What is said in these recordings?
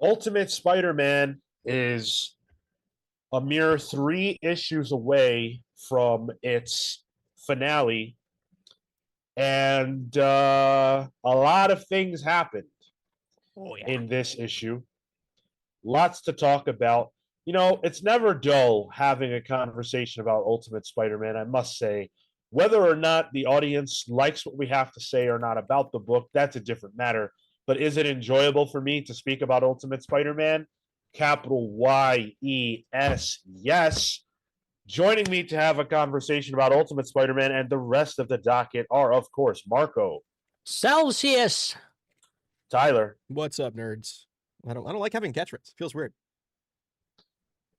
Ultimate Spider-Man is a mere 3 issues away from its finale, and a lot of things happened in this issue. Lots to talk about. You know, it's never dull having a conversation about Ultimate Spider-Man, I must say. Whether or not the audience likes what we have to say or not about the book, that's a different matter. But is it enjoyable for me to speak about Ultimate Spider-Man? Capital Y-E-S, yes. Joining me to have a conversation about Ultimate Spider-Man and the rest of the docket are, of course, Marco, Celsius. Tyler, What's up, nerds? I don't like having catchphrases. Feels weird.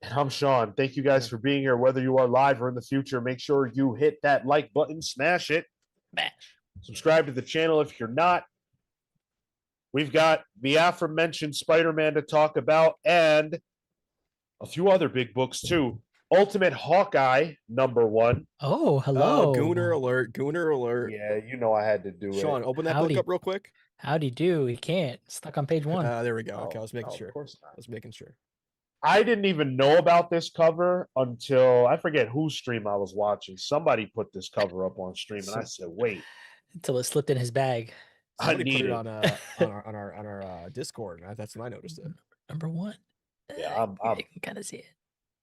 and I'm Sean. Thank you guys for being here. Whether you are live or in the future, make sure you hit that like button, smash it, subscribe to the channel if you're not. We've got the aforementioned Spider-Man to talk about and a few other big books too. Ultimate Hawkeye, #1. Oh, hello. Gooner alert. Gooner alert. Yeah, you know I had to do Sean, it. open that Howdy. book up real quick. Howdy do. He can't. Stuck on page 1. There we go. Okay, I was making sure. Of course not. I was making sure. I didn't even know about this cover until I forget whose stream I was watching. Somebody put this cover up on stream, and I said, "Wait." Until it slipped in his bag. Somebody put need it it. on our Discord. And that's when I noticed it. #1. Yeah, I can kind of see it.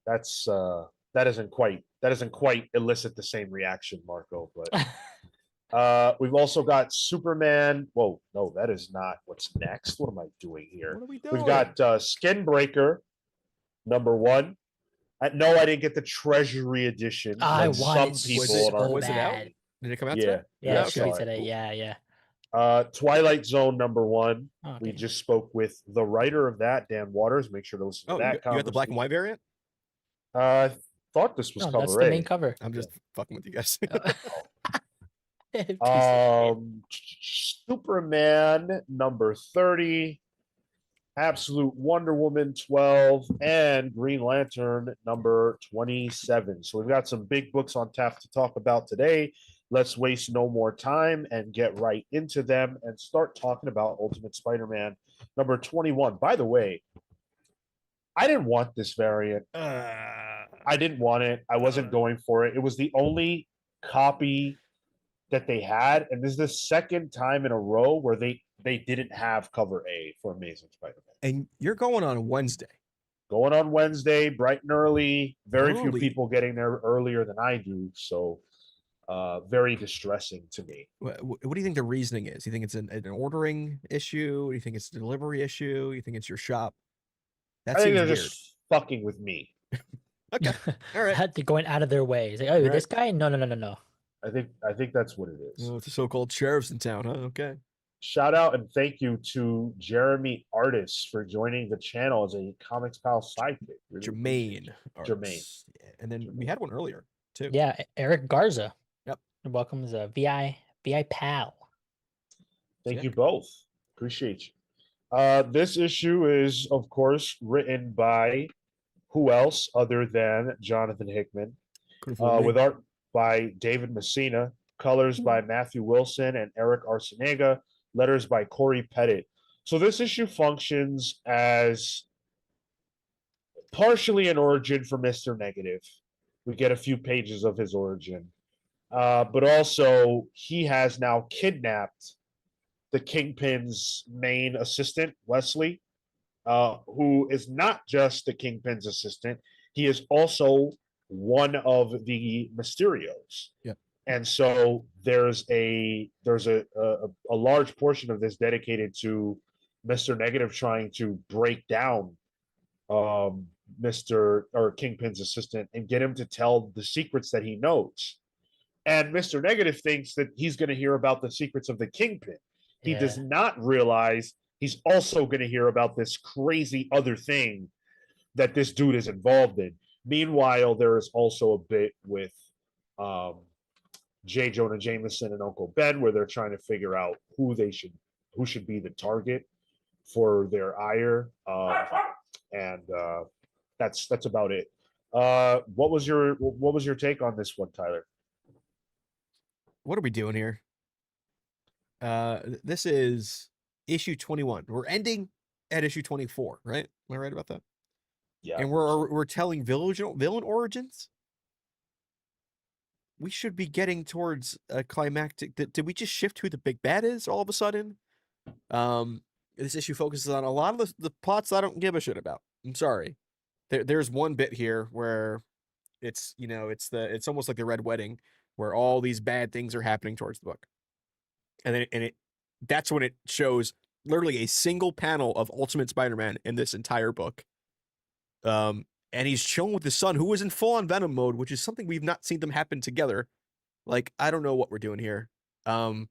That's that doesn't quite elicit the same reaction, Marco. But we've also got Superman. Whoa, no, that is not what's next. What am I doing here? What are we doing? We've got SKINBREAKER, #1. No, I didn't get the Treasury edition. I like wanted some people so are. Was it out? bad. Did it come out Yeah. today? Yeah, Yeah, it should be sorry. today. Yeah. Twilight Zone, #1. Oh, We okay. just spoke with the writer of that, Dan Waters. Make sure to listen to Oh, that. you got the black and white variant? I thought this was No, cover that's the A. main cover. I'm just fucking with you guys. Piece of Superman #30, Absolute Wonder Woman 12, and Green Lantern #27. So we've got some big books on tap to talk about today. Let's waste no more time and get right into them and start talking about Ultimate Spider-Man #21. By the way, I didn't want this variant. I didn't want it. I wasn't going for it. It was the only copy that they had, and this is the second time in a row where they didn't have cover A for Amazing Spider-Man. And you're going on Wednesday. Going on Wednesday, bright and early. Very few Early. people getting there earlier than I do, so very distressing to me. What do you think the reasoning is? You think it's an ordering issue? Do you think it's a delivery issue? You think it's your shop? That I think seems they're weird. just fucking with me. Okay. All right. They're going out of their way. It's like, oh, Right. this guy? No. I think that's what it is. Oh, it's the so-called sheriffs in town, huh? Okay. Shout out and thank you to Jeremy Artis for joining the channel as a Comics Pal sidekick. Really appreciate Jermaine. it. Jermaine. Arts. Yeah, and then we had one earlier too. Yeah, Eric Garza. Yep. Welcome as a VI pal. Thank Sick. you both. Appreciate you. This issue is, of course, written by who else other than Jonathan Hickman, Could've fooled me. with art by David Messina, colors by Matthew Wilson and Eric Arciniega, letters by Corey Pettit. So this issue functions as partially an origin for Mr. Negative. We get a few pages of his origin. But also, he has now kidnapped the Kingpin's main assistant, Wesley, who is not just the Kingpin's assistant. He is also one of the Mysterios. Yep. And so there's a large portion of this dedicated to Mr. Negative trying to break down Kingpin's assistant and get him to tell the secrets that he knows. And Mr. Negative thinks that he's going to hear about the secrets of the Kingpin. He does not realize he's also going to hear about this crazy other thing that this dude is involved in. Meanwhile, there is also a bit with J. Jonah Jameson and Uncle Ben where they're trying to figure out who should be the target for their ire. And that's about it. What was your take on this one, Tyler? What are we doing here? This is issue 21. We're ending at issue 24, right? Am I right about that? Yeah. And we're telling villain origins. We should be getting towards a climactic. Did we just shift who the big bad is all of a sudden? This issue focuses on a lot of the plots I don't give a shit about. I'm sorry. There's one bit here where it's it's almost like the Red Wedding, where all these bad things are happening towards the book, and that's when it shows literally a single panel of Ultimate Spider-Man in this entire book. And he's chilling with his son, who was in full-on Venom mode, which is something we've not seen them happen together. Like, I don't know what we're doing here. I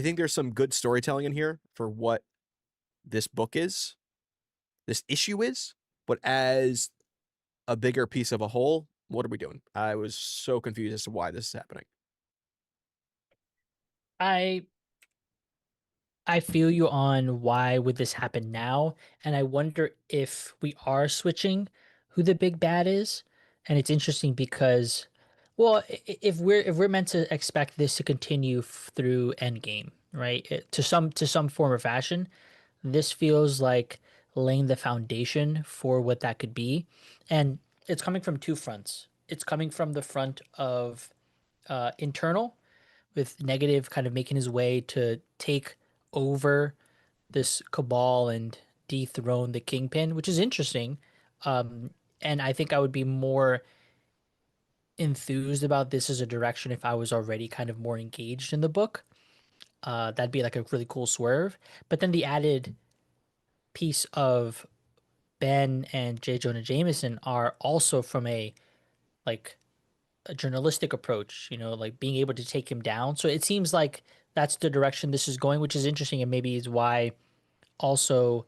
think there's some good storytelling in here for what this book is, this issue is, but as a bigger piece of a whole, what are we doing? I was so confused as to why this is happening. I feel you on why would this happen now, and I wonder if we are switching who the big bad is. And it's interesting because, well, if we're meant to expect this to continue through Endgame, right? To some form or fashion, this feels like laying the foundation for what that could be, and it's coming from two fronts. It's coming from the front of internal, with Negative kind of making his way to take over this cabal and dethrone the Kingpin, which is interesting. And I think I would be more enthused about this as a direction if I was already kind of more engaged in the book. That'd be like a really cool swerve. But then the added piece of Ben and J. Jonah Jameson are also from like a journalistic approach, like being able to take him down. So it seems like that's the direction this is going, which is interesting, and maybe is why also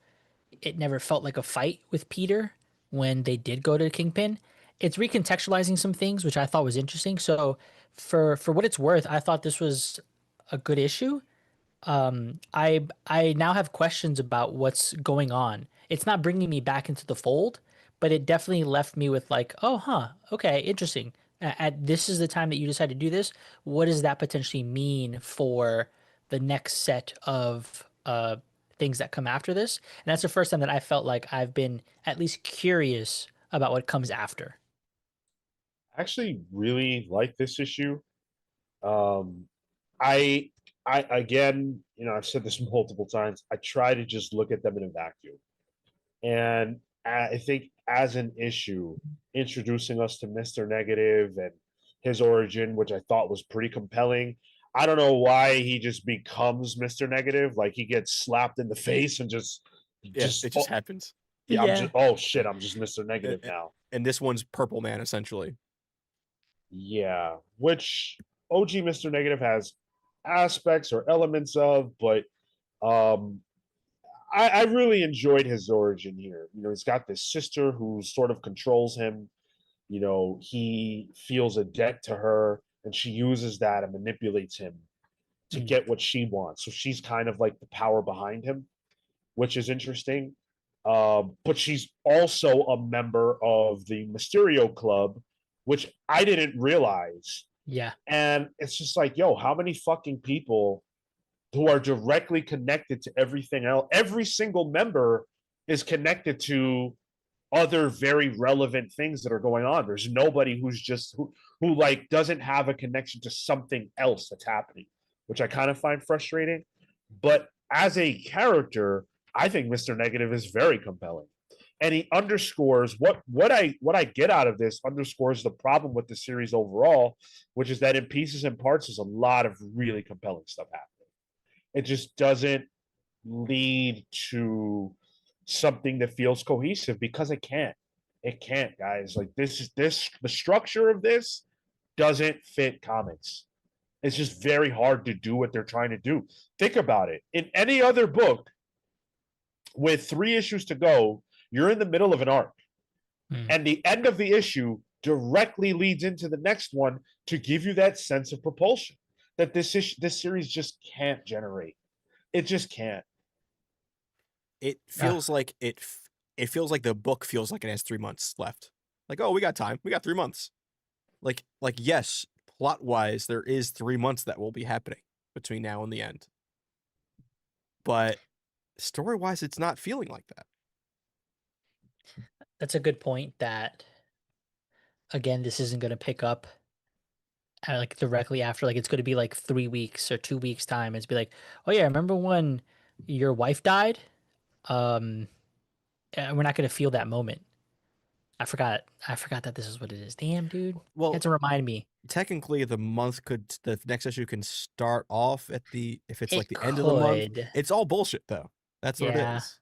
it never felt like a fight with Peter when they did go to Kingpin. It's recontextualizing some things, which I thought was interesting. So for what it's worth, I thought this was a good issue. I now have questions about what's going on. It's not bringing me back into the fold, but it definitely left me with like, oh, huh, okay, interesting. At this is the time that you decide to do this. What does that potentially mean for the next set of things that come after this? And that's the first time that I felt like I've been at least curious about what comes after. I actually really like this issue. Um, I I again, I've said this multiple times. I try to just look at them in a vacuum, and I think as an issue, introducing us to Mister Negative and his origin, which I thought was pretty compelling. I don't know why he just becomes Mister Negative. Like he gets slapped in the face and Yeah, it just happens. yeah, I'm Yeah. just oh shit, I'm just Mister Negative And, now. and this one's Purple Man, essentially. Yeah, which OG Mister Negative has aspects or elements of, but um I really enjoyed his origin here. He's got this sister who sort of controls him. He feels a debt to her, and she uses that and manipulates him to Mm. get what she wants. So she's kind of like the power behind him, which is interesting. But she's also a member of the Mysterio Club, which I didn't realize. Yeah. And it's just like, yo, how many fucking people who are directly connected to everything else? Every single member is connected to other very relevant things that are going on. There's nobody who's just who like doesn't have a connection to something else that's happening, which I kind of find frustrating. But as a character, I think Mr. Negative is very compelling. And he underscores what I get out of this underscores the problem with the series overall, which is that in pieces and parts there's a lot of really compelling stuff happening. It just doesn't lead to something that feels cohesive because it can't. It can't, guys. Like the structure of this doesn't fit comics. It's just very hard to do what they're trying to do. Think about it. In any other book, with 3 issues to go, you're in the middle of an arc. Mm. And the end of the issue directly leads into the next one to give you that sense of propulsion that this series just can't generate. It just can't. It feels like it feels like the book feels like it has 3 months left. Like, oh, we got time. We got 3 months. Like yes, plot wise, there is 3 months that will be happening between now and the end. But story wise, it's not feeling like that. That's a good point. That again, this isn't going to pick up like directly after. Like it's going to be like 3 weeks or 2 weeks time. It's be like, oh yeah, remember when your wife died? Um, we're not going to feel that moment. I forgot. I forgot that this is what it is. Damn, dude. You Well, had to remind me. technically the next issue can start off at if it's like It the end of the month. could. It's all bullshit though. That's what it Yeah. is.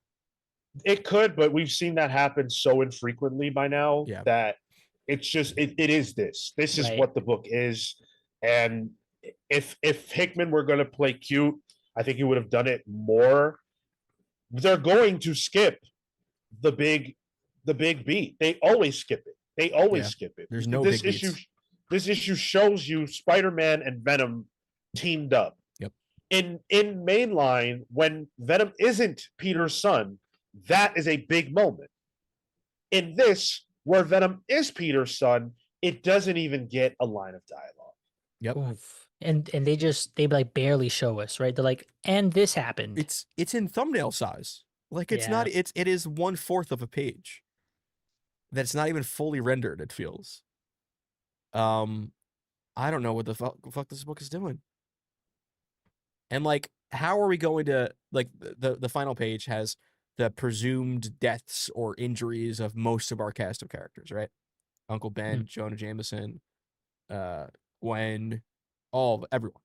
It could, but we've seen that happen so infrequently by now Yeah. that it's just it is this. This is Right. what the book is. And if Hickman were going to play cute, I think he would have done it more. They're going to skip the big beat. They always skip it. They always Yeah. skip it. There's no this big issue. beats. This issue shows you Spider-Man and Venom teamed up. Yep. In mainline, when Venom isn't Peter's son, that is a big moment. In this, where Venom is Peter's son, it doesn't even get a line of dialogue. Yep. Oof. And they like barely show us, right? They're like, and this happened. It's in thumbnail size. Like it's not. Yeah. It is 1/4 of a page. That's not even fully rendered. It feels. I don't know what the fuck this book is doing. And like, how are we going to like the final page has the presumed deaths or injuries of most of our cast of characters, right? Uncle Ben, Jonah Jameson, Gwen, everyone.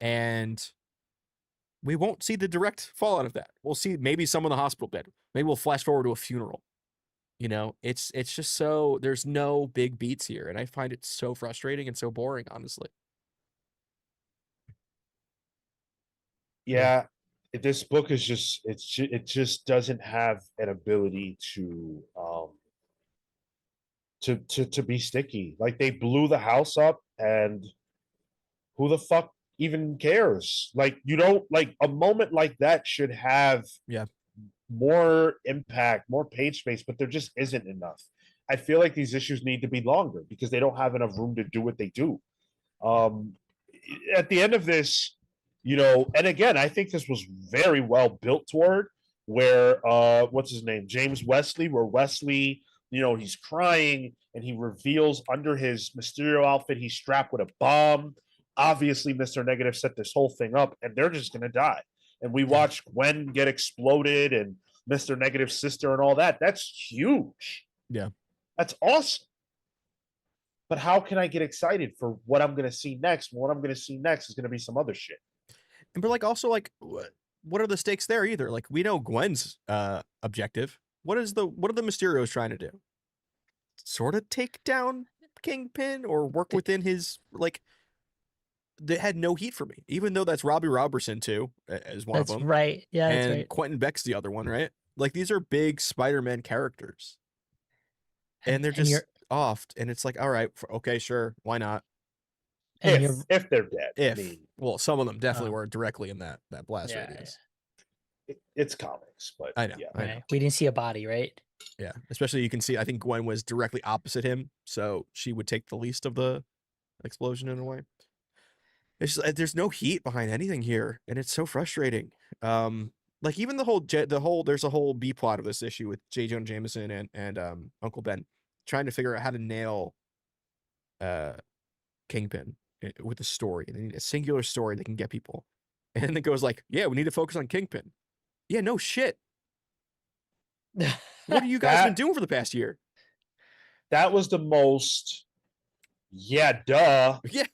And we won't see the direct fallout of that. We'll see maybe someone in the hospital bed. Maybe we'll flash forward to a funeral. You know, it's just so there's no big beats here, and I find it so frustrating and so boring, honestly. Yeah, this book is just it just doesn't have an ability to to be sticky. Like they blew the house up, and who the fuck even cares? Like you don't like a moment like that should have more impact, more page space, but there just isn't enough. I feel like these issues need to be longer because they don't have enough room to do what they do. At the end of this, you know, and again, I think this was very well built toward where what's his name? James Wesley, where Wesley, you know, he's crying and he reveals under his Mysterio outfit he's strapped with a bomb. Obviously, Mr. Negative set this whole thing up and they're just gonna die. And we watch Gwen get exploded and Mr. Negative's sister and all that. That's huge. Yeah. That's awesome. But how can I get excited for what I'm going to see next? What I'm going to see next is going to be some other shit. And but like also like what are the stakes there either? Like we know Gwen's objective. What are the Mysterios trying to do? Sort of take down Kingpin or work within his like they had no heat for me, even though that's Robbie Robertson too, as one That's of them. right. Yeah, that's and right. Quentin Beck's the other one, right? Like these are big Spider-Man characters. And they're just off. And it's like, all right, okay, sure, why not? If they're dead. If I mean, well, some of them definitely were directly in that blast Yeah, radius. It's comics, but I know. yeah. I know. Right. We didn't see a body, right? Yeah, especially you can see. I think Gwen was directly opposite him, so she would take the least of the explosion in a way. It's just, there's no heat behind anything here, and it's so frustrating. Like even the whole there's a whole B plot of this issue with J. Jonah Jameson and Uncle Ben trying to figure out how to nail Kingpin with a story. They need a singular story that can get people, and then it goes like, yeah, we need to focus on Kingpin. Yeah, no shit. What have you guys been doing for the past year? That was the most, duh, yeah.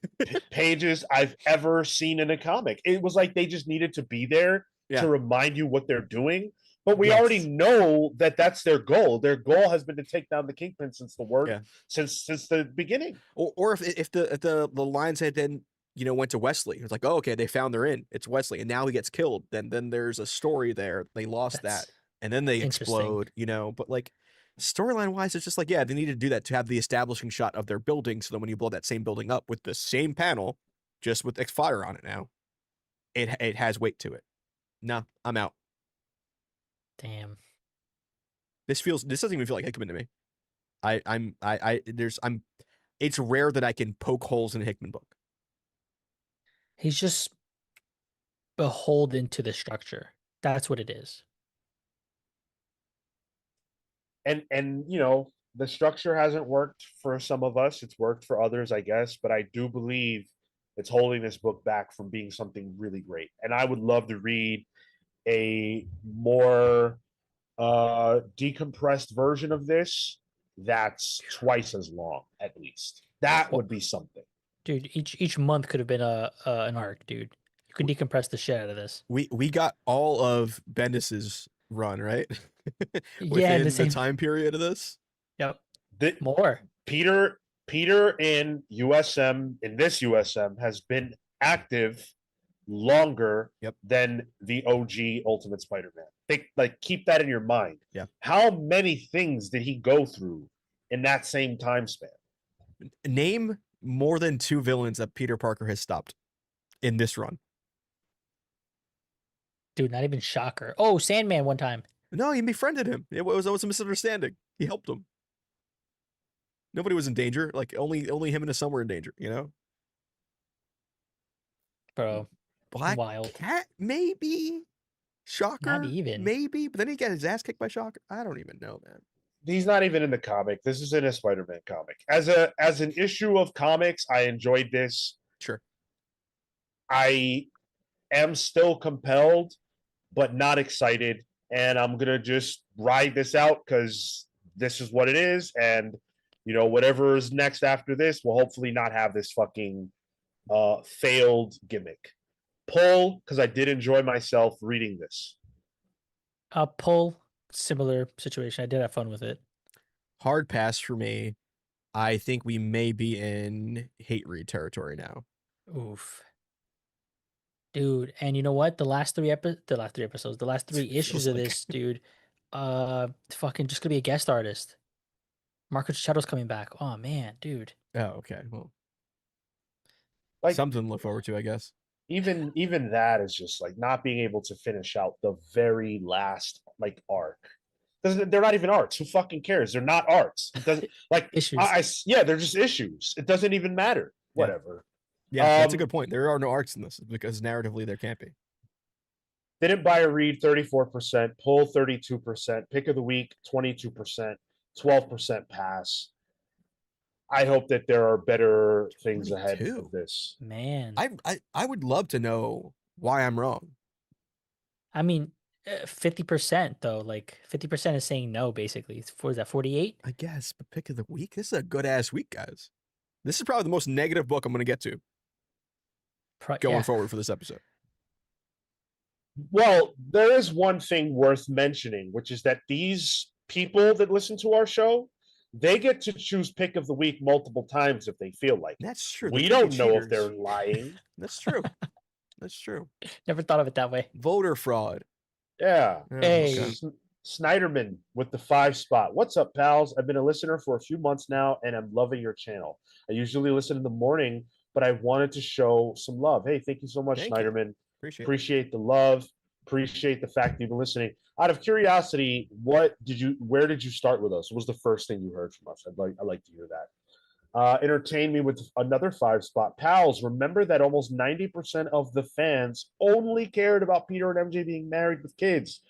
pages I've ever seen in a comic. It was like they just needed to be there to remind you what they're doing. But we already know that that's their goal. Their goal has been to take down the Kingpin since the since the beginning. Or if the lines had then went to Wesley, it's like, oh, okay, they found they're in. It's Wesley, and now he gets killed. Then there's a story there. They lost that, and then they explode. But like storyline wise, it's just like they needed to do that to have the establishing shot of their building, so that when you blow that same building up with the same panel, just with fire on it now, it has weight to it. No, I'm out. Damn. This doesn't even feel like Hickman to me. It's rare that I can poke holes in a Hickman book. He's just beholden to the structure. That's what it is. and you know, the structure hasn't worked for some of us. It's worked for others, I guess, but I do believe it's holding this book back from being something really great. And I would love to read a more decompressed version of this that's twice as long at least. That would be something. Dude, each month could have been an arc, dude. You can decompress the shit out of this. We got all of Bendis's run, right? Yeah, Within the the same. time period of this. Yep. The, More. Peter in USM in this USM has been active longer than the OG Ultimate Spider-Man. Think, like, keep that in your mind. Yeah. How many things did he go through in that same time span? Name more than 2 villains that Peter Parker has stopped in this run. Dude, not even Shocker. Oh, Sandman one time. No, he befriended him. It was a misunderstanding. He helped him. Nobody was in danger. Like only him and his son were in danger, you know? Bro. Black Wild. Cat, maybe? Shocker? Not even. Maybe, but then he got his ass kicked by Shocker. I don't even know, man. He's not even in the comic. This is in a Spider-Man comic. As an issue of comics, I enjoyed this. Sure. I am still compelled, but not excited. And I'm going to just ride this out because this is what it is. And, you know, whatever is next after this will hopefully not have this fucking failed gimmick. Pull, because I did enjoy myself reading this. Pull, similar situation. I did have fun with it. Hard pass for me. I think we may be in hate read territory now. Oof. Dude, and you know what? The last 3 issues of this, dude, fucking just gonna be a guest artist. Marco Cicchetto's coming back. Oh man, dude. Oh, okay. Well, Like, something to look forward to, I guess. Even that is just like not being able to finish out the very last like arc. They're not even arcs. Who fucking cares? They're not arcs. It doesn't like Issues. yeah, they're just issues. It doesn't even matter. Yeah. Whatever. Yeah, that's a good point. There are no arcs in this because narratively there can't be. Didn't buy a read 34%, pull 32%, pick of the week 22%, 12% pass. I hope that there are better things ahead 22. of this. Man. I would love to know why I'm wrong. I mean, 50% though, like 50% is saying no, basically. What is that, 48? I guess, but pick of the week. This is a good ass week, guys. This is probably the most negative book I'm going to get to going forward for this episode. Well, there is one thing worth mentioning, which is that these people that listen to our show, they get to choose pick of the week multiple times if they feel like it. That's true. We don't know if they're lying. That's true. That's true. Never thought of it that way. Voter fraud. Yeah. Hey. Okay. Snyderman with the 5 spot. What's up, pals? I've been a listener for a few months now, and I'm loving your channel. I usually listen in the morning, but I wanted to show some love. Hey, thank you so much, Thank you. Snyderman. Appreciate the love. Appreciate the fact that you've been listening. Out of curiosity, where did you start with us? What was the first thing you heard from us? I'd like to hear that. Entertain me with another 5 spot. Pals, remember that almost 90% of the fans only cared about Peter and MJ being married with kids,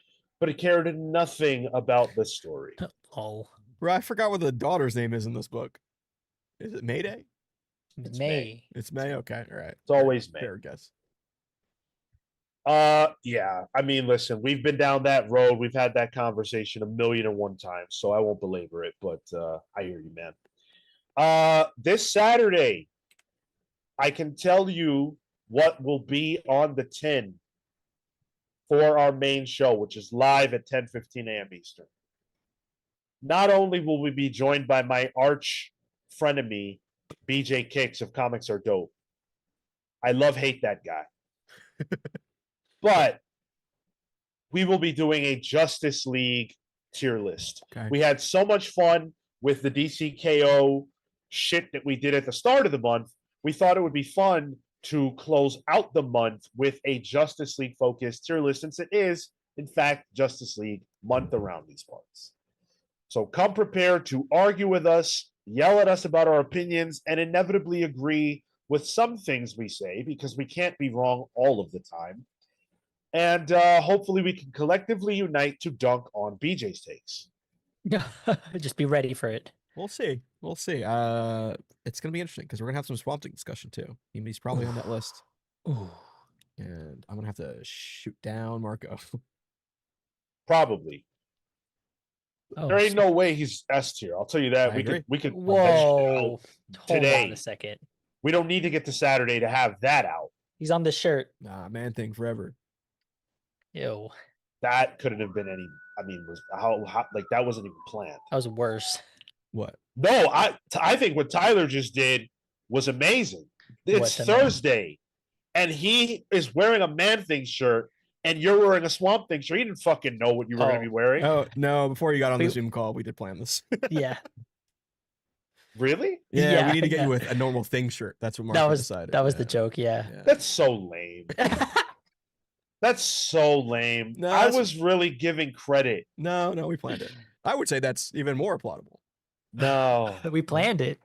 but it cared nothing about the story. Oh, Bro, I forgot what the daughter's name is in this book. Is it Mayday? It's May. It's May. Okay, all right. It's always May. Fair guess. Yeah. I mean, listen, we've been down that road. We've had that conversation 1,000,001 times, so I won't belabor it, but I hear you, man. This Saturday, I can tell you what will be on the 10 for our main show, which is live at 10:15 a.m. Eastern. Not only will we be joined by my arch frenemy, BJ Kicks of Comics Are Dope. I hate that guy. But we will be doing a Justice League tier list. Okay. We had so much fun with the DCKO shit that we did at the start of the month. We thought it would be fun to close out the month with a Justice League focused tier list, since it is, in fact, Justice League month around these parts. So come prepared to argue with us, yell at us about our opinions, and inevitably agree with some things we say, because we can't be wrong all of the time. And hopefully we can collectively unite to dunk on BJ's takes. Just be ready for it. We'll see. We'll see. It's gonna be interesting because we're gonna have some Swamp Thing discussion too. He's probably on that list, Ooh. and I'm gonna have to shoot down Marco. Probably. Oh, There ain't no way he's S tier. I'll tell you that. I We agree. could bench it Whoa. out Hold on today. a second. We don't need to get to Saturday to have that out. He's on the shirt. Nah, Man Thing forever. Ew. That couldn't have been any. I mean, was how like that wasn't even planned. That was worse. What? No, I think what Tyler just did was amazing. It's the man? Thursday, and he is wearing a Man Thing shirt, and you're wearing a Swamp Thing shirt. He didn't fucking know what you were going to be wearing. Oh no! Before you got on the We- Zoom call, we did plan this. Yeah. Really? Yeah, Yeah, we need to get yeah. you with a normal Thing shirt. That's what That Marco was decided. that was the yeah. joke, yeah. That's so lame. That's so lame. No, I that's- was really giving credit. No, we planned it. I would say that's even more applaudable. No. We planned it.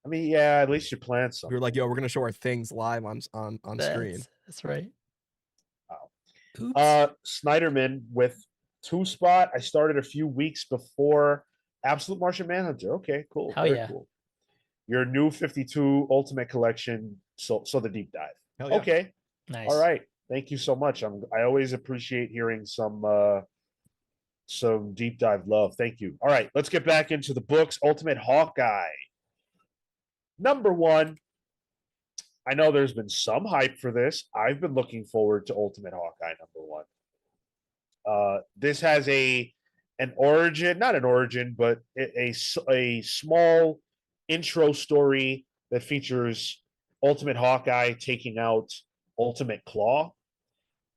I mean, yeah, at least you planned We something. were like, "Yo, we're gonna show our things live on screen." That's right. Wow. Oops. Snyderman with 2-spot. I started a few weeks before Absolute Martian Manhunter. Okay, cool. Hell Very yeah. cool. Your new 52 Ultimate Collection. So the deep dive. Hell yeah. Okay. Nice. All right. Thank you so much. I always appreciate hearing some deep dive love. Thank you. All right, let's get back into the books. Ultimate Hawkeye. Number 1. I know there's been some hype for this. I've been looking forward to Ultimate Hawkeye number 1. This has an origin, not an origin, but a small intro story that features Ultimate Hawkeye taking out Ultimate Claw.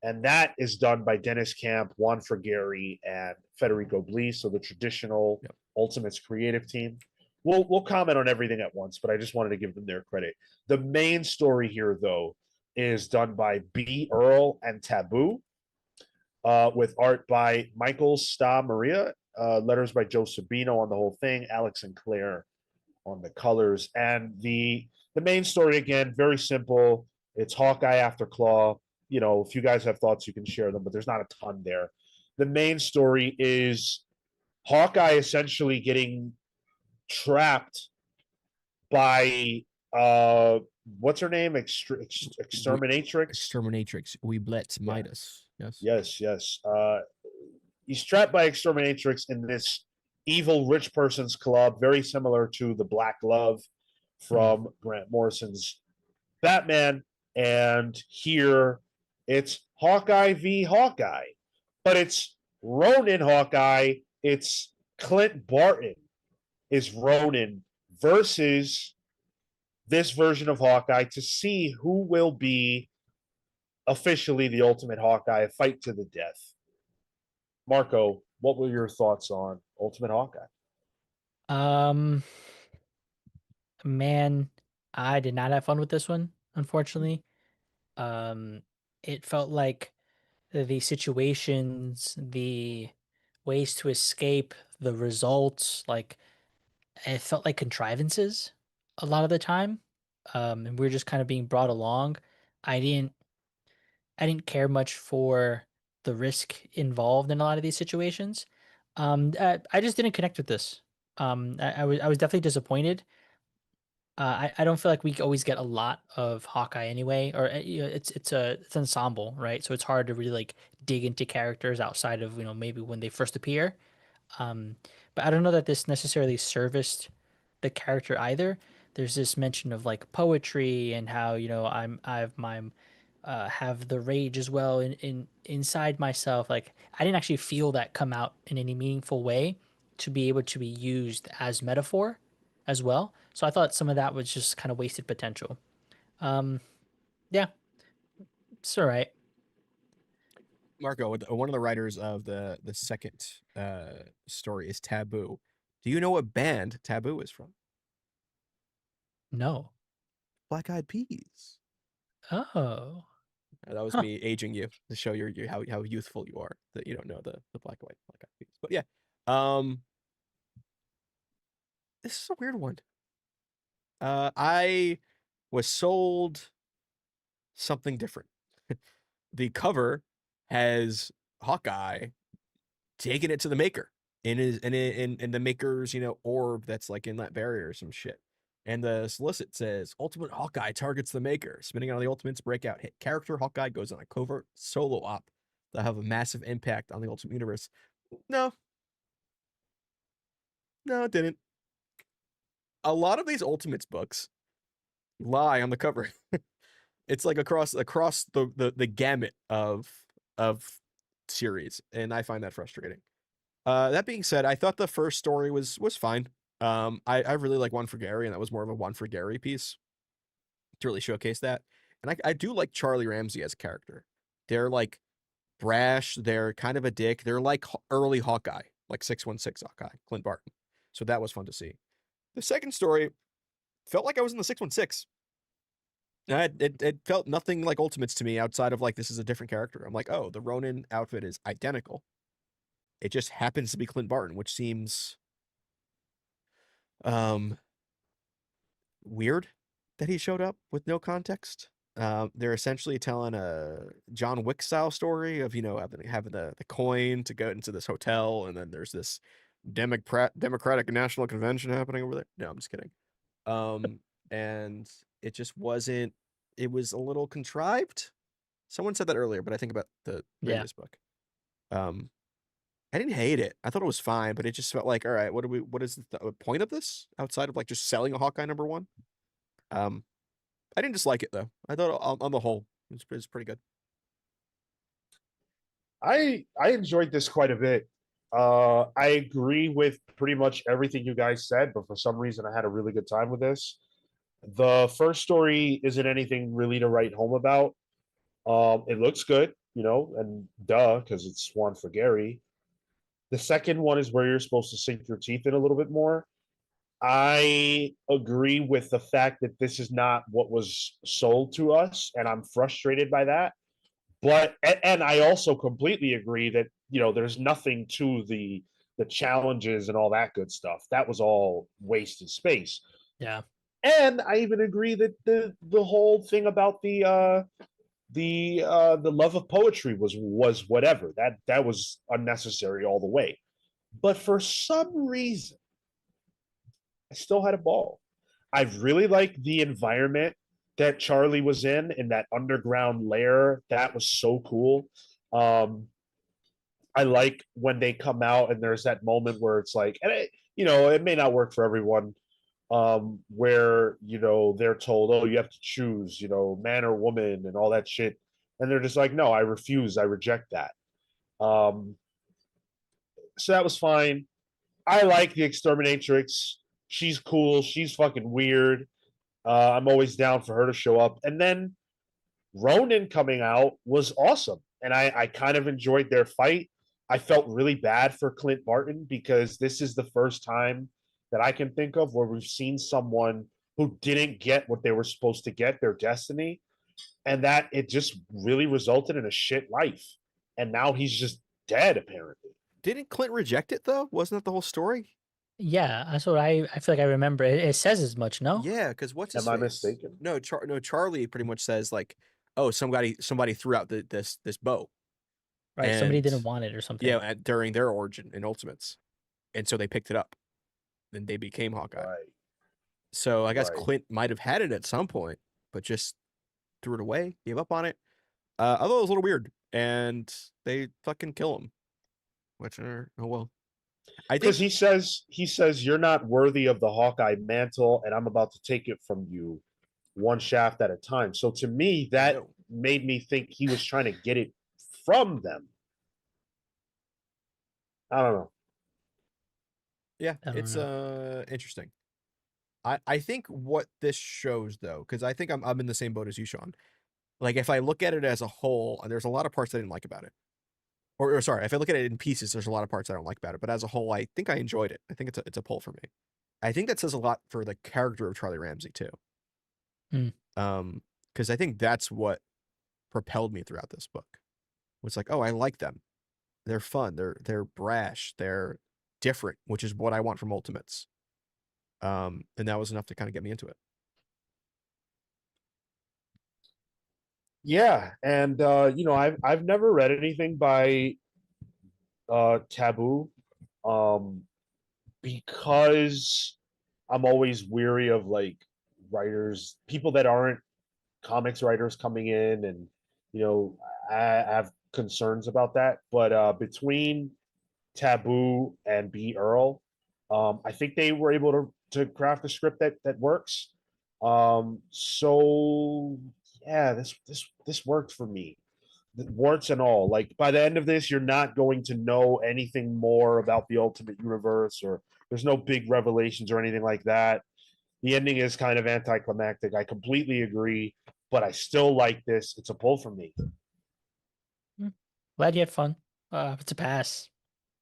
And that is done by Dennis Camp, Juan Frigeri, and Federico Blis, so the traditional Ultimates creative team. We'll comment on everything at once, but I just wanted to give them their credit. The main story here, though, is done by B. Earl and Taboo, with art by Michael Sta Maria, letters by Joe Sabino on the whole thing, Alex and Claire on the colors. And the main story, again, very simple. It's Hawkeye after Claw. You know, if you guys have thoughts, you can share them, but there's not a ton there. The main story is Hawkeye essentially getting trapped by what's her name? Exterminatrix. Exterminatrix. We blitz Midas. Yes. Yes. He's trapped by Exterminatrix in this evil rich person's club, very similar to the Black Glove from Grant Morrison's Batman. And here it's Hawkeye v. Hawkeye, but it's Ronin Hawkeye. It's Clint Barton is Ronin versus this version of Hawkeye to see who will be officially the Ultimate Hawkeye, a fight to the death. Marco, what were your thoughts on Ultimate Hawkeye? Man, I did not have fun with this one, unfortunately. It felt like the situations, the ways to escape, the results, like it felt like contrivances a lot of the time. And we were just kind of being brought along. I didn't care much for the risk involved in a lot of these situations. I just didn't connect with this. I was definitely disappointed. I don't feel like we always get a lot of Hawkeye anyway, or you know, it's an ensemble, right? So it's hard to really like dig into characters outside of maybe when they first appear. But I don't know that this necessarily serviced the character either. There's this mention of like poetry and how have the rage as well in inside myself. Like I didn't actually feel that come out in any meaningful way to be able to be used as metaphor as well. So I thought some of that was just kind of wasted potential. Yeah, it's all right. Marco, one of the writers of the second story is Taboo. Do you know what band Taboo is from? No. Black Eyed Peas. Oh. That was me aging you to show how youthful you are, that you don't know the Black Eyed Peas. But yeah, this is a weird one. I was sold something different. The cover has Hawkeye taking it to the maker in the maker's, orb that's like in that barrier or some shit. And the solicit says, Ultimate Hawkeye targets the maker. Spinning on the ultimates breakout hit. Character Hawkeye goes on a covert solo op that have a massive impact on the Ultimate Universe. No. No, it didn't. A lot of these Ultimates books lie on the cover. It's like across the gamut of series, and I find that frustrating. That being said, I thought the first story was fine. I really like One for Gary, and that was more of a One for Gary piece to really showcase that. And I do like Charlie Ramsey as a character. They're like brash, they're kind of a dick. They're like early Hawkeye, like 616 Hawkeye, Clint Barton. So that was fun to see. The second story felt like I was in the 616. It felt nothing like Ultimates to me outside of like, this is a different character. I'm like, oh, the Ronin outfit is identical. It just happens to be Clint Barton, which seems weird that he showed up with no context. They're essentially telling a John Wick style story of, having the coin to go into this hotel, and then there's this Democratic National Convention happening over there. No, I'm just kidding. And it just wasn't, it was a little contrived. Someone said that earlier, but I think about the previous book. I didn't hate it. I thought it was fine, but it just felt like, all right, what is the point of this outside of like just selling a Hawkeye #1? I didn't dislike it though. I thought on the whole, it was pretty good. I enjoyed this quite a bit. I agree with pretty much everything you guys said, but for some reason I had a really good time with this. The first story isn't anything really to write home about. It looks good, and duh, because it's One for Gary. The second one is where you're supposed to sink your teeth in a little bit more. I agree with the fact that this is not what was sold to us, and I'm frustrated by that. But and I also completely agree that there's nothing to the challenges and all that good stuff. That was all wasted space. Yeah. And I even agree that the whole thing about the love of poetry was whatever. That was unnecessary all the way. But for some reason, I still had a ball. I really liked the environment that Charlie was in that underground lair. That was so cool. I like when they come out and there's that moment where it's like, and it may not work for everyone, where they're told, oh, you have to choose, man or woman and all that shit, and they're just like, no, I refuse, I reject that. So that was fine. I like the Exterminatrix. She's cool. She's fucking weird. I'm always down for her to show up. And then Ronin coming out was awesome. And I kind of enjoyed their fight. I felt really bad for Clint Barton because this is the first time that I can think of where we've seen someone who didn't get what they were supposed to get, their destiny, and that it just really resulted in a shit life. And now he's just dead, apparently. Didn't Clint reject it though? Wasn't that the whole story? Yeah, that's what I feel like I remember. It says as much, no? Yeah, because what's his Am I face? mistaken? No, Charlie pretty much says like, oh, somebody threw out this bow. Right, somebody And- didn't want it or something. Yeah, during their origin in Ultimates, and so they picked it up. Then they became Hawkeye. Right. So I guess Right. Clint might have had it at some point, but just threw it away, gave up on it. I thought it was a little weird, and they fucking kill him. Which are, oh well. I think Because he says you're not worthy of the Hawkeye mantle, and I'm about to take it from you, one shaft at a time. So to me, that No. made me think he was trying to get it from them. I don't know. Yeah, I don't it's know. interesting. I think what this shows though, because I think I'm in the same boat as you, Sean. Like if I look at it as a whole, and there's a lot of parts I didn't like about it. Or sorry, if I look at it in pieces, there's a lot of parts I don't like about it. But as a whole, I think I enjoyed it. I think it's a pull for me. I think that says a lot for the character of Charlie Ramsey too. Because I think that's what propelled me throughout this book. Was like, oh, I like them. They're fun. They're brash. They're different, which is what I want from Ultimates. And that was enough to kind of get me into it. Yeah, and I've never read anything by Taboo. because I'm always weary of like writers, people that aren't comics writers coming in, and I have concerns about that. But between Taboo and B. Earl, I think they were able to craft a script that works. So yeah, this worked for me, warts and all. Like by the end of this, you're not going to know anything more about the Ultimate Universe, or there's no big revelations or anything like that. The ending is kind of anticlimactic. I completely agree, but I still like this. It's a pull for me. Glad you had fun. It's a pass.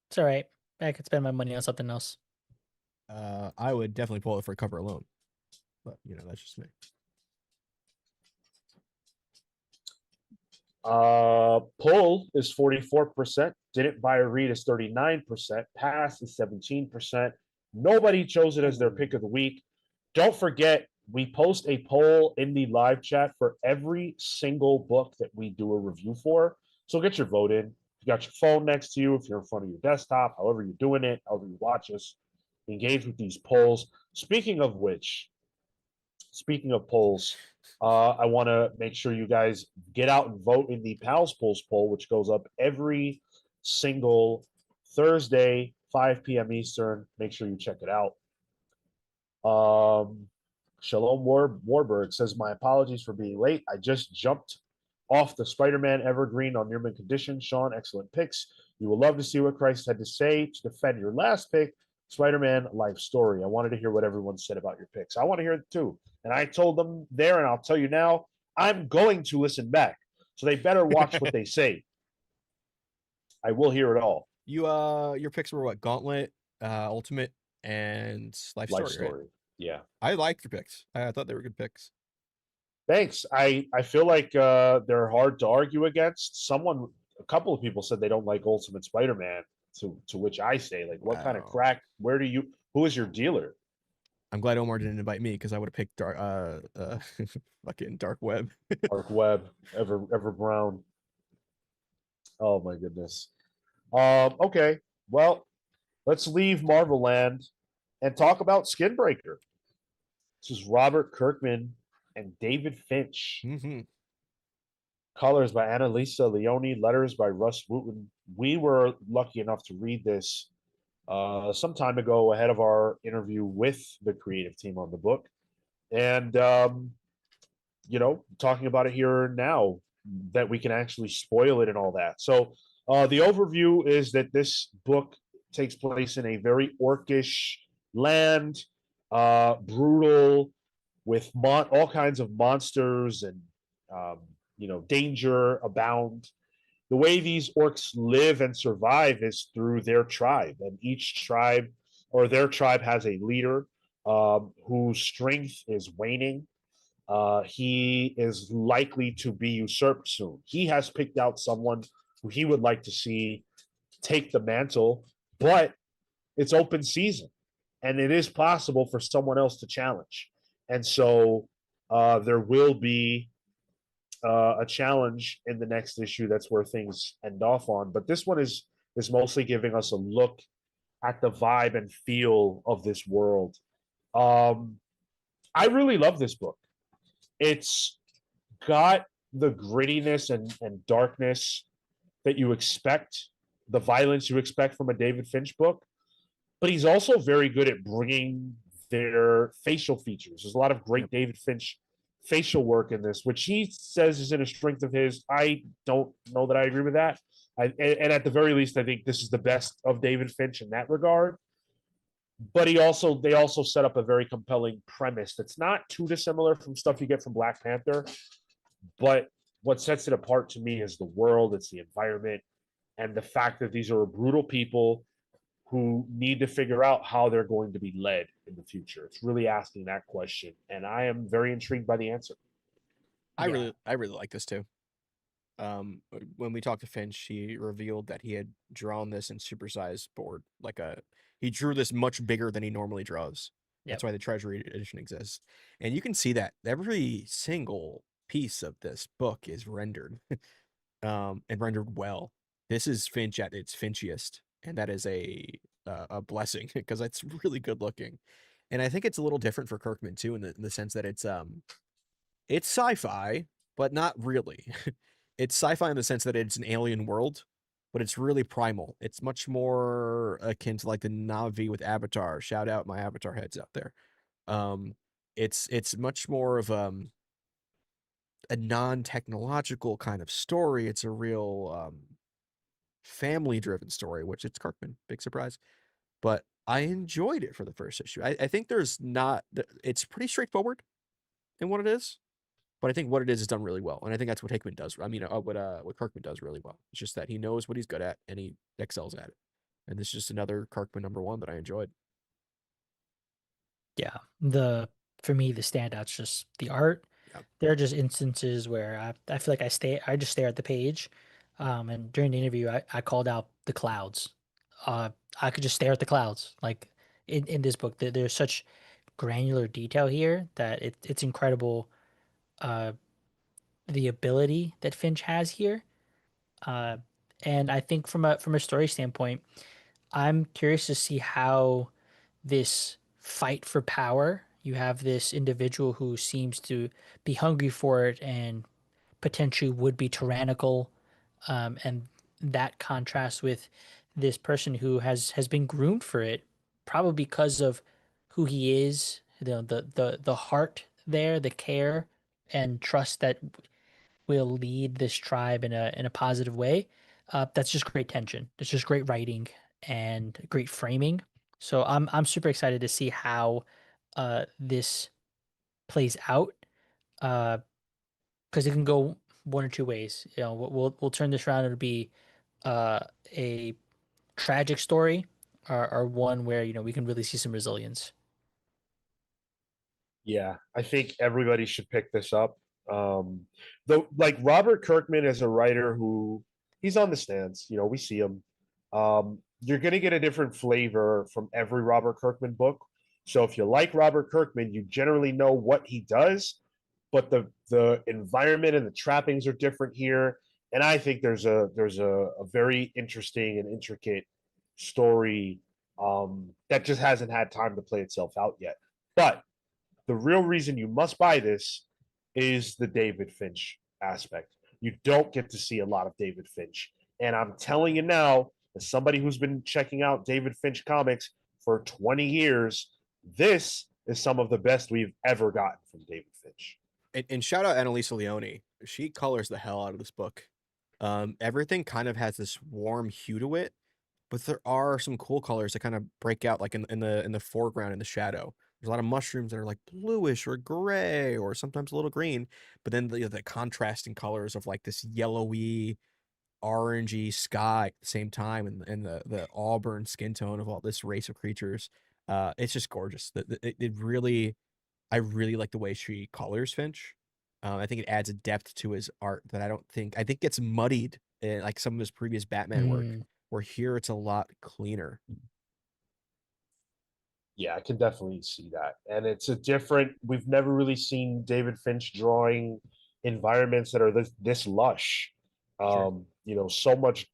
It's all right. I could spend my money on something else. I would definitely pull it for a cover alone, but that's just me. Pull is 44%. Didn't buy or read is 39%. Pass is 17%. Nobody chose it as their pick of the week. Don't forget, we post a poll in the live chat for every single book that we do a review for. So get your vote in. If you got your phone next to you, if you're in front of your desktop, however you're doing it, however you watch us, engage with these polls. Speaking of which, speaking of polls, I want to make sure you guys get out and vote in the Pals Polls poll, which goes up every single Thursday, 5 p.m. Eastern. Make sure you check it out. Shalom Warburg says, my apologies for being late. I just jumped off the Spider-Man Evergreen on Nearman Condition. Sean, excellent picks. You will love to see what Christ had to say to defend your last pick, Spider-Man Life Story. I wanted to hear what everyone said about your picks. I want to hear it too. And I told them there, and I'll tell you now, I'm going to listen back. So they better watch what they say. I will hear it all. Your picks were what? Gauntlet, Ultimate, and Life Story. Right? Yeah. I liked your picks. I thought they were good picks. Thanks. I feel like they're hard to argue against. A couple of people said they don't like Ultimate Spider-Man, to which I say, like, what kind of crack? Who is your dealer? I'm glad Omar didn't invite me, because I would have picked fucking Dark Web. Dark Web, Ever Brown. Oh my goodness. Okay. Well, let's leave Marvel Land and talk about Skinbreaker. This is Robert Kirkman and David Finch. Mm-hmm. Colors by Annalisa Leone, letters by Russ Wooten. We were lucky enough to read this some time ago, ahead of our interview with the creative team on the book. And, talking about it here now, that we can actually spoil it and all that. So the overview is that this book takes place in a very orcish land, brutal, with all kinds of monsters and danger abound. The way these orcs live and survive is through their tribe, and each tribe, or their tribe, has a leader whose strength is waning. He is likely to be usurped soon. He has picked out someone who he would like to see take the mantle, but it's open season, and it is possible for someone else to challenge. And so there will be a challenge in the next issue. That's where things end off on. But this one is mostly giving us a look at the vibe and feel of this world. I really love this book. It's got the grittiness and darkness that you expect, the violence you expect from a David Finch book, but he's also very good at bringing their facial features. There's a lot of great David Finch facial work in this, which he says is in a strength of his. I don't know that I agree with that. And at the very least, I think this is the best of David Finch in that regard. But they also set up a very compelling premise that's not too dissimilar from stuff you get from Black Panther. But what sets it apart to me is the world, it's the environment, and the fact that these are brutal people who need to figure out how they're going to be led in the future. It's really asking that question, and I am very intrigued by the answer. I really like this too. When we talked to Finch, he revealed that he had drawn this in supersized board, he drew this much bigger than he normally draws. That's why the Treasury edition exists, and you can see that every single piece of this book is rendered, and rendered well. This is Finch at its Finchiest, and that is a a blessing because it's really good looking, and I think it's a little different for Kirkman too in the sense that it's sci-fi, but not really. It's sci-fi in the sense that it's an alien world, but it's really primal. It's much more akin to like the Na'vi with Avatar. Shout out my Avatar heads out there. Um, it's much more of a non-technological kind of story. It's a real family-driven story, which it's Kirkman. Big surprise. But I enjoyed it for the first issue. I think there's not. It's pretty straightforward in what it is, but I think what it is done really well, and I think that's what Hickman does. I mean, what Kirkman does really well. It's just that he knows what he's good at and he excels at it. And this is just another Kirkman #1 that I enjoyed. Yeah, for me the standout's just the art. Yeah. There are just instances where I feel like I just stare at the page, and during the interview I called out the clouds. I could just stare at the clouds like in this book. There's such granular detail here that it's incredible. Uh, the ability that Finch has here, uh, and I think from a story standpoint, I'm curious to see how this fight for power. You have this individual who seems to be hungry for it and potentially would be tyrannical, and that contrasts with this person who has been groomed for it, probably because of who he is, the heart there, the care and trust that will lead this tribe in a positive way. That's just great tension. It's just great writing and great framing. So I'm super excited to see how this plays out, because it can go one or two ways. You know, we'll turn this around. It'll be uh, a tragic story, or one where we can really see some resilience. Yeah, I think everybody should pick this up. Though, like Robert Kirkman is a writer who he's on the stands. We see him. You're going to get a different flavor from every Robert Kirkman book. So if you like Robert Kirkman, you generally know what he does, but the environment and the trappings are different here. And I think there's a very interesting and intricate story that just hasn't had time to play itself out yet. But the real reason you must buy this is the David Finch aspect. You don't get to see a lot of David Finch. And I'm telling you now, as somebody who's been checking out David Finch comics for 20 years, this is some of the best we've ever gotten from David Finch. And shout out Annalisa Leone. She colors the hell out of this book. Everything kind of has this warm hue to it, but there are some cool colors that kind of break out, like in the foreground in the shadow. There's a lot of mushrooms that are like bluish or gray or sometimes a little green, but then the contrasting colors of like this yellowy, orangey sky at the same time, and the auburn skin tone of all this race of creatures. It's just gorgeous. It really, I really like the way she colors Finch. I think it adds a depth to his art that I think gets muddied in like some of his previous Batman work, where here it's a lot cleaner. Yeah, I can definitely see that. And it's we've never really seen David Finch drawing environments that are this lush. Sure. So much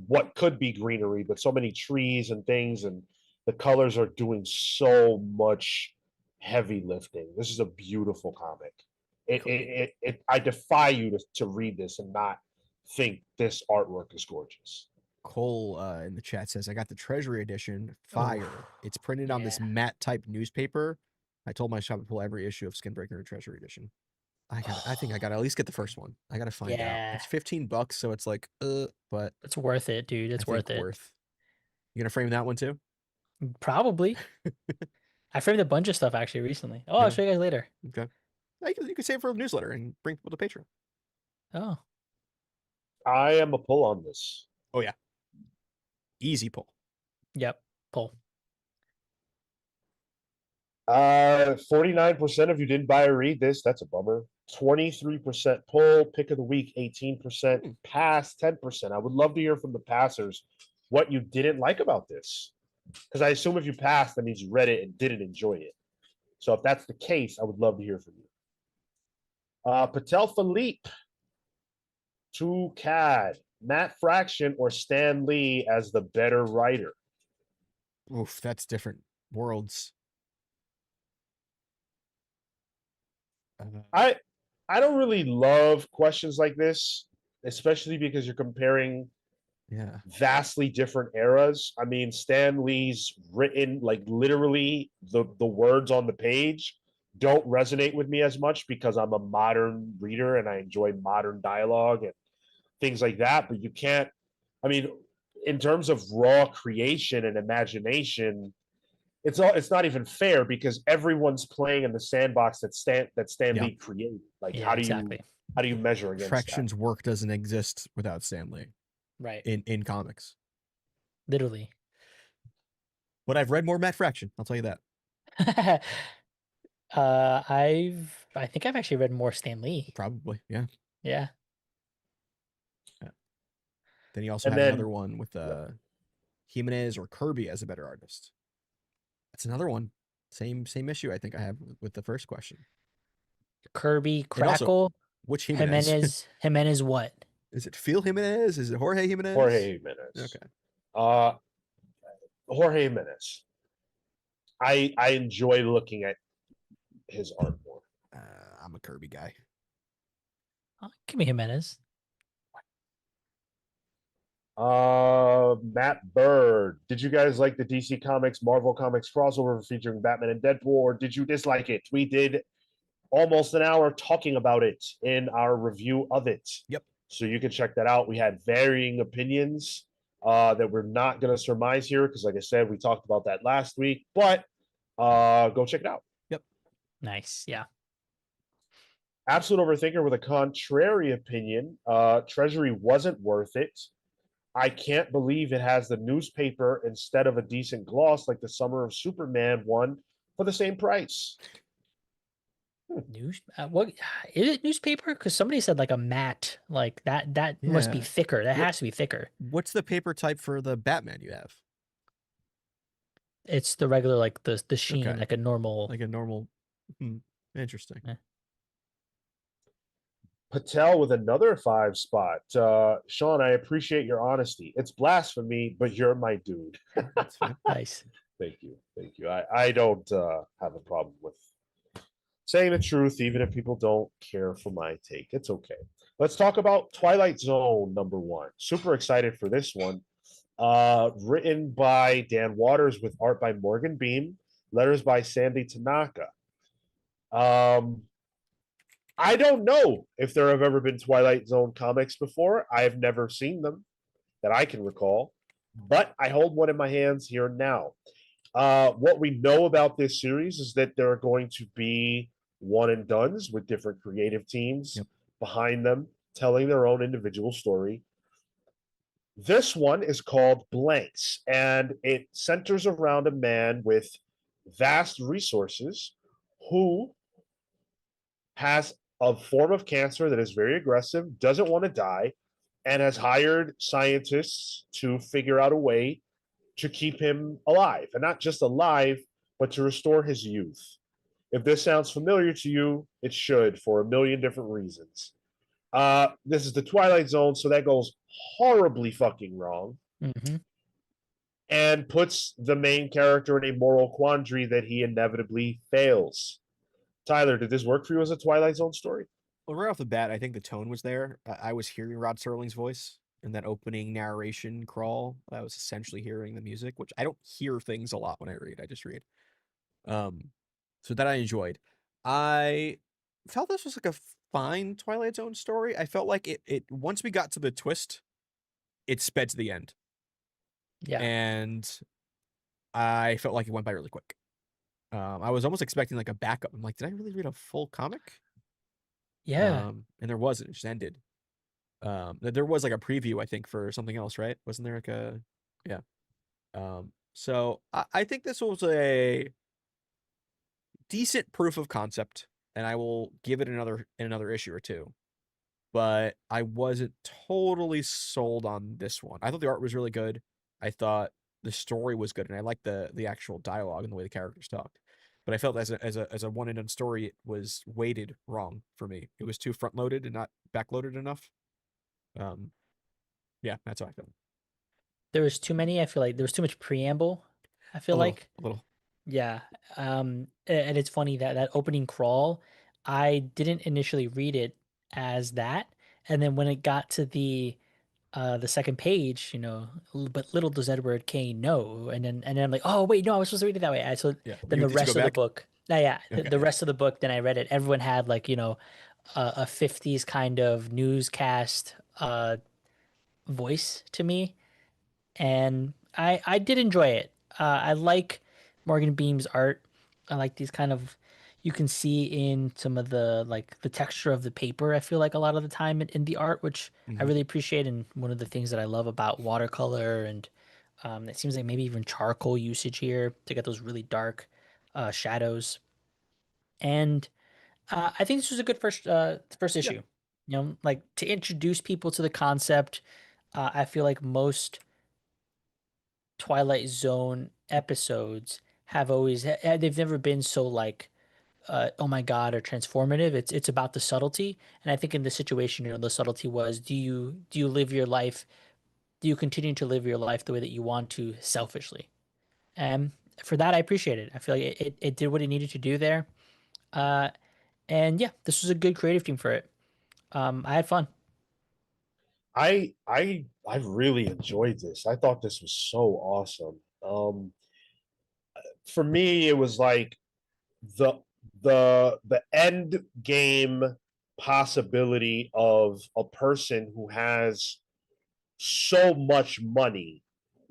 what could be greenery, but so many trees and things, and the colors are doing so much heavy lifting. This is a beautiful comic. I defy you to read this and not think this artwork is gorgeous. Cole in the chat says, I got the Treasury edition. Fire. Oh, It's printed on this yeah. matte type newspaper. I told my shop to pull every issue of SKINBREAKER in Treasury edition. I think I gotta at least get the first one. I gotta find out. Yeah. It's $15, so it's like, but It's worth it, dude. It's worth it. You gonna frame that one too? Probably. I framed a bunch of stuff actually recently. Oh, I'll show you guys later. Okay. You can save it for a newsletter and bring people to Patreon. Oh, I am a pull on this. Oh yeah. Easy pull. yep. Pull. 49% of you didn't buy or read this. That's a bummer. 23% pull, pick of the week, 18%, pass, 10%. I would love to hear from the passers what you didn't like about this. Because I assume if you passed, that means you read it and didn't enjoy it. So if that's the case, I would love to hear from you. Patel Philippe, to CAD, Matt Fraction or Stan Lee as the better writer? Oof, that's different worlds. I I don't really love questions like this, especially because you're comparing Yeah. vastly different eras. I mean, Stan Lee's written like literally the words on the page don't resonate with me as much because I'm a modern reader and I enjoy modern dialogue and things like that. But you can't. I mean, in terms of raw creation and imagination, it's not even fair because everyone's playing in the sandbox that Stan Yeah. Lee created. Like, Yeah, exactly. how do you measure against that? Fraction's work doesn't exist without Stanley Right. in comics. Literally. But I've read more Matt Fraction. I'll tell you that. I think I've actually read more Stan Lee. Probably, yeah. Yeah. Then he also And had then another one with Jimenez or Kirby as a better artist. That's another one. Same issue I think I have with the first question. Kirby, And also, Crackle, which Jimenez? Jimenez what? Is it Phil Jimenez? Is it Jorge Jimenez? Jorge Jimenez. Okay. Jorge Jimenez. I enjoy looking at his art more. I'm a Kirby guy. Give me Jimenez. Matt Bird. Did you guys like the DC Comics Marvel Comics crossover featuring Batman and Deadpool, or did you dislike it? We did almost an hour talking about it in our review of it. Yep. So you can check that out. We had varying opinions that we're not going to surmise here because, like I said, we talked about that last week. But go check it out. Yep. Nice. Yeah. Absolute Overthinker with a contrary opinion. Treasury wasn't worth it. I can't believe it has the newspaper instead of a decent gloss like the Summer of Superman one for the same price. News? What is it? Newspaper? Because somebody said like a matte, like that. That must be Yeah. thicker. That What- has to be thicker. What's the paper type for the Batman you have? It's the regular, like the sheen, Okay. like a normal. Like a normal. Interesting. Patel with another 5 spot. Sean, I appreciate your honesty. It's blasphemy, but you're my dude. That's fair. Nice. Thank you. Thank you. I don't have a problem with saying the truth, even if people don't care for my take. It's okay. Let's talk about Twilight Zone #1. Super excited for this one. Written by Dan Waters with art by Morgan Beam, letters by Sandy Tanaka. I don't know if there have ever been Twilight Zone comics before. I have never seen them that I can recall, but I hold one in my hands here now. What we know about this series is that there are going to be one and dones with different creative teams behind them, telling their own individual story. This one is called Blanks, and it centers around a man with vast resources who has a form of cancer that is very aggressive, doesn't want to die, and has hired scientists to figure out a way to keep him alive. And not just alive, but to restore his youth. If this sounds familiar to you, it should for a million different reasons. This is the Twilight Zone, so that goes horribly fucking wrong. Mm-hmm. And puts the main character in a moral quandary that he inevitably fails. Tyler, did this work for you as a Twilight Zone story? Well, right off the bat, I think the tone was there. I was hearing Rod Serling's voice in that opening narration crawl. I was essentially hearing the music, which I don't hear things a lot when I read. I just read. So that I enjoyed. I felt this was like a fine Twilight Zone story. I felt like it once we got to the twist, it sped to the end. Yeah. And I felt like it went by really quick. I was almost expecting like a backup. I'm like, did I really read a full comic? Yeah. And there wasn't. It just ended. There was like a preview, I think, for something else, right? Wasn't there like a, yeah. So I think this was a decent proof of concept, and I will give it another issue or two. But I wasn't totally sold on this one. I thought the art was really good. I thought the story was good, and I liked the actual dialogue and the way the characters talked. But I felt as a one and done story, it was weighted wrong for me. It was too front loaded and not back loaded enough. Yeah, that's how I felt. There was too many. I feel like there was too much preamble. I feel A little, like. a little. Yeah. And it's funny that that opening crawl, I didn't initially read it as that, and then when it got to the second page, but little does Edward Kane know, and then I'm like, oh wait, no, I was supposed to read it that way. So Yeah. then the Did you go rest of the back? book, yeah, Okay. the rest of the book, then I read it. Everyone had like a 50s kind of newscast voice to me, and I did enjoy it. I like Morgan Beam's art. I like these kind of, you can see in some of the like the texture of the paper. I feel like a lot of the time in the art, which I Mhm. really appreciate, and one of the things that I love about watercolor, and it seems like maybe even charcoal usage here to get those really dark shadows. And I think this was a good first Yeah. issue. Like to introduce people to the concept. I feel like most Twilight Zone episodes have always they've never been so like oh my god or transformative. It's about the subtlety, and I think in this situation, the subtlety was, do you live your life, do you continue to live your life the way that you want to selfishly? And for that, I appreciate it. I feel like it did what it needed to do there. uh and yeah, this was a good creative team for it. I had fun. I really enjoyed this. I thought this was so awesome. For me, it was like the the end game possibility of a person who has so much money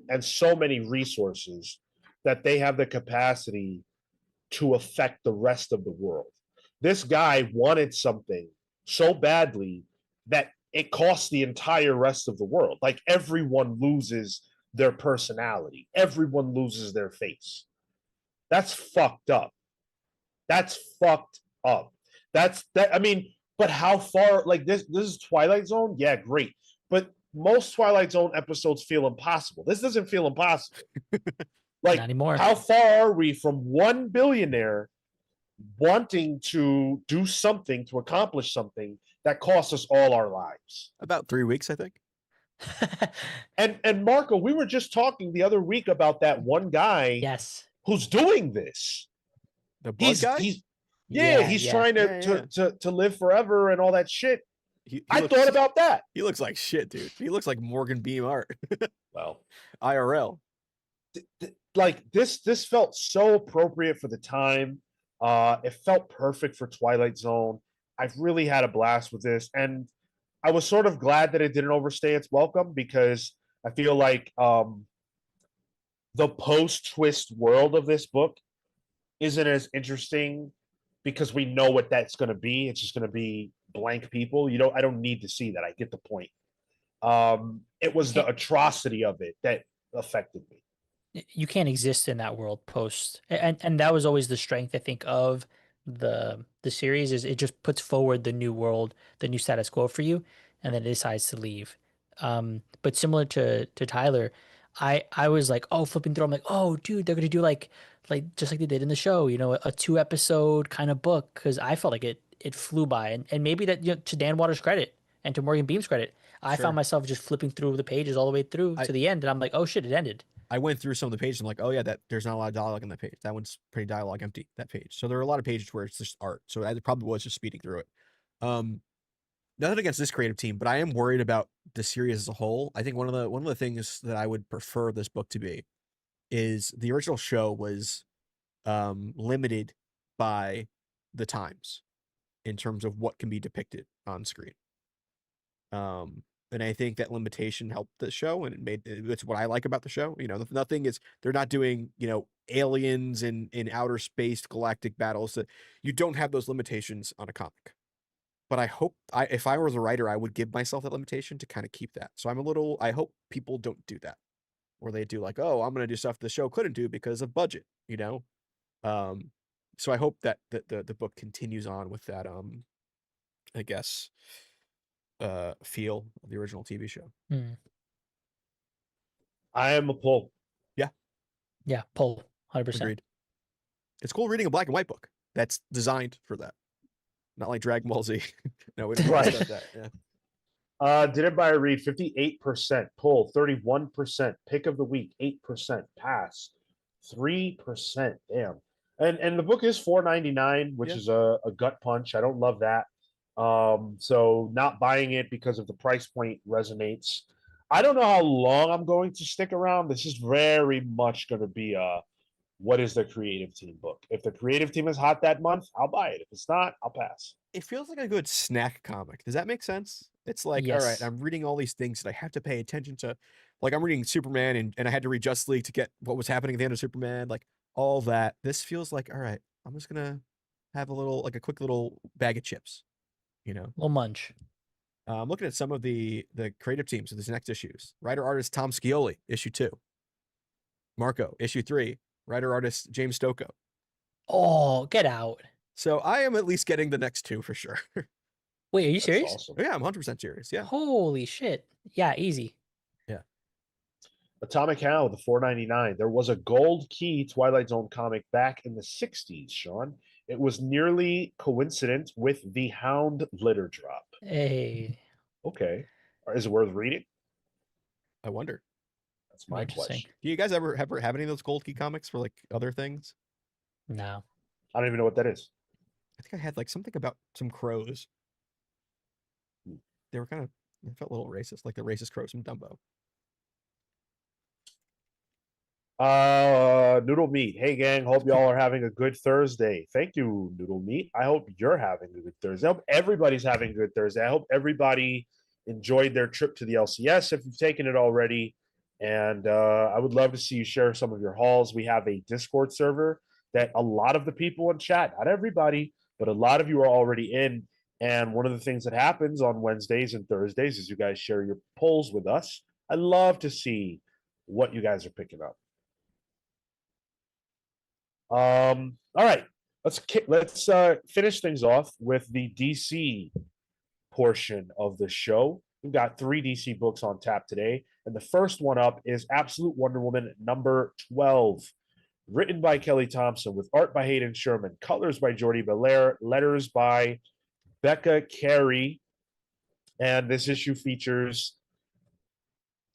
and so many resources that they have the capacity to affect the rest of the world. This guy wanted something so badly that it costs the entire rest of the world. Like everyone loses their personality, everyone loses their face. That's fucked up. That's fucked up. That's that. I mean, but how far? Like this is Twilight Zone. Yeah, great. But most Twilight Zone episodes feel impossible. This doesn't feel impossible. Not Like, anymore. how far are we from one billionaire wanting to do something to accomplish something that costs us all our lives? About 3 weeks, I think. And Marco, we were just talking the other week about that one guy Yes. who's doing this. The bug guy. He's yeah, Yeah, he's yeah. trying Yeah, yeah. to live forever and all that shit. He I looks, thought about that. He looks like shit, dude. He looks like Morgan Beam art. Well, IRL. like this felt so appropriate for the time. It felt perfect for Twilight Zone. I've really had a blast with this, and I was sort of glad that it didn't overstay its welcome, because I feel like the post twist world of this book isn't as interesting, because we know what that's going to be. It's just going to be blank people. I don't need to see that. I get the point. It was the atrocity of it that affected me. You can't exist in that world post, and that was always the strength, I think, of the series, is it just puts forward the new world, the new status quo for you, and then it decides to leave. But similar to Tyler, I was like, oh, flipping through, I'm like, oh dude, they're gonna do like just like they did in the show, a 2 episode kind of book, because I felt like it flew by, and maybe that, to Dan Waters' credit and to Morgan Beam's credit, I Sure. found myself just flipping through the pages all the way through to the end, and I'm like, oh shit, it ended. I went through some of the pages and I'm like, oh yeah, that there's not a lot of dialogue on that page. That one's pretty dialogue empty, that page. So there are a lot of pages where it's just art. So I probably was just speeding through it. Nothing against this creative team, but I am worried about the series as a whole. I think one of the things that I would prefer this book to be is the original show was limited by the times in terms of what can be depicted on screen. And I think that limitation helped the show, and it's what I like about the show. Nothing is, they're not doing, aliens in outer space galactic battles. That you don't have those limitations on a comic. But I hope if I was a writer, I would give myself that limitation to kind of keep that. So I hope people don't do that, or they do like, oh, I'm going to do stuff the show couldn't do because of budget, So I hope that the book continues on with that, I guess, feel of the original TV show. I am a pull. Yeah, pull 100%. Agreed. It's cool reading a black and white book that's designed for that. Not like Dragon Ball Z. No, we don't Right. start that. Yeah. Did everybody read? 58% pull, 31% pick of the week, 8% pass, 3%. Damn. And the book is $4.99, which Yeah. is a gut punch. I don't love that. So not buying it because of the price point resonates. I don't know how long I'm going to stick around. This is very much going to be a what is the creative team book. If the creative team is hot that month, I'll buy it. If it's not, I'll pass. It feels like a good snack comic. Does that make sense? It's like, all right, Yes. I'm reading all these things that I have to pay attention to. Like I'm reading Superman and I had to read Justice League to get what was happening at the end of Superman, like all that. This feels like, all right, I'm just gonna have a quick little bag of chips, you know. Little munch. I'm looking at some of the creative teams of these next issues. Writer artist Tom Scioli, issue 2. Marco, issue 3. Writer artist James Stocco. Oh, get out. So I am at least getting the next 2 for sure. Wait, are you That's serious? awesome. Yeah, I'm 100% serious. Yeah. Holy shit. Yeah, easy. Atomic Hound, the $4.99. There was a gold key Twilight Zone comic back in the 60s, Sean. It was nearly coincident with the Hound litter drop. Hey, Okay. Is it worth reading? I wonder. That's my interesting. question. Do you guys ever have any of those Gold Key comics for like other things? No. I don't even know what that is. I think I had like something about some crows. They were kind of, they felt a little racist, like the racist crows from Dumbo. Noodle Meat. Hey gang, hope y'all are having a good Thursday. Thank you, Noodle Meat. I hope you're having a good Thursday. I hope everybody's having a good Thursday. I hope everybody enjoyed their trip to the LCS if you've taken it already. And I would love to see you share some of your hauls. We have a Discord server that a lot of the people in chat, not everybody, but a lot of you are already in. And one of the things that happens on Wednesdays and Thursdays is you guys share your polls with us. I love to see what you guys are picking up. All right, let's finish things off with the DC portion of the show. We've got 3 DC books on tap today, and the first one up is Absolute Wonder Woman number 12, written by Kelly Thompson with art by Hayden Sherman, colors by Jordi Belair, letters by Becca Carey, and this issue features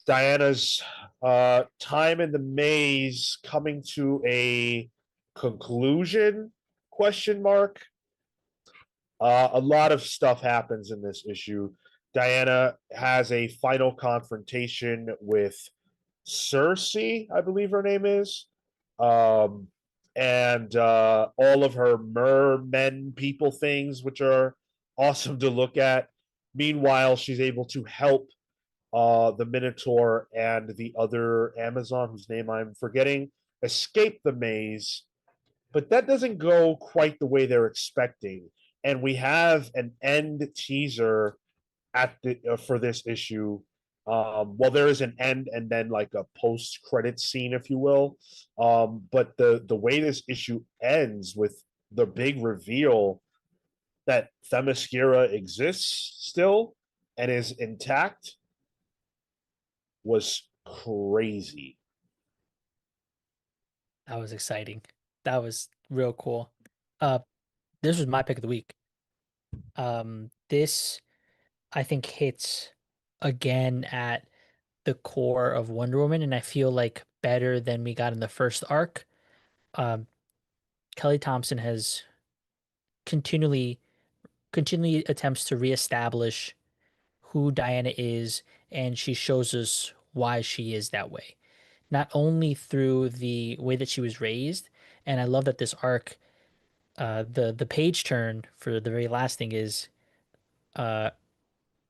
Diana's time in the maze coming to a conclusion, question mark. A lot of stuff happens in this issue. Diana has a final confrontation with Cersei, I believe her name is, and all of her mermen people things, which are awesome to look at. Meanwhile, she's able to help the Minotaur and the other Amazon, whose name I'm forgetting, escape the maze. But that doesn't go quite the way they're expecting. And we have an end teaser at the for this issue. Well, there is an end and then like a post-credit scene, if you will. But the way this issue ends with the big reveal that Themyscira exists still and is intact was crazy. That was exciting. That was real cool. This was my pick of the week. This I think hits again at the core of Wonder Woman, and I feel like better than we got in the first arc. Um, Kelly Thompson has continually attempts to reestablish who Diana is, and she shows us why she is that way. Not only through the way that she was raised, and I love that this arc, the page turn for the very last thing is, uh,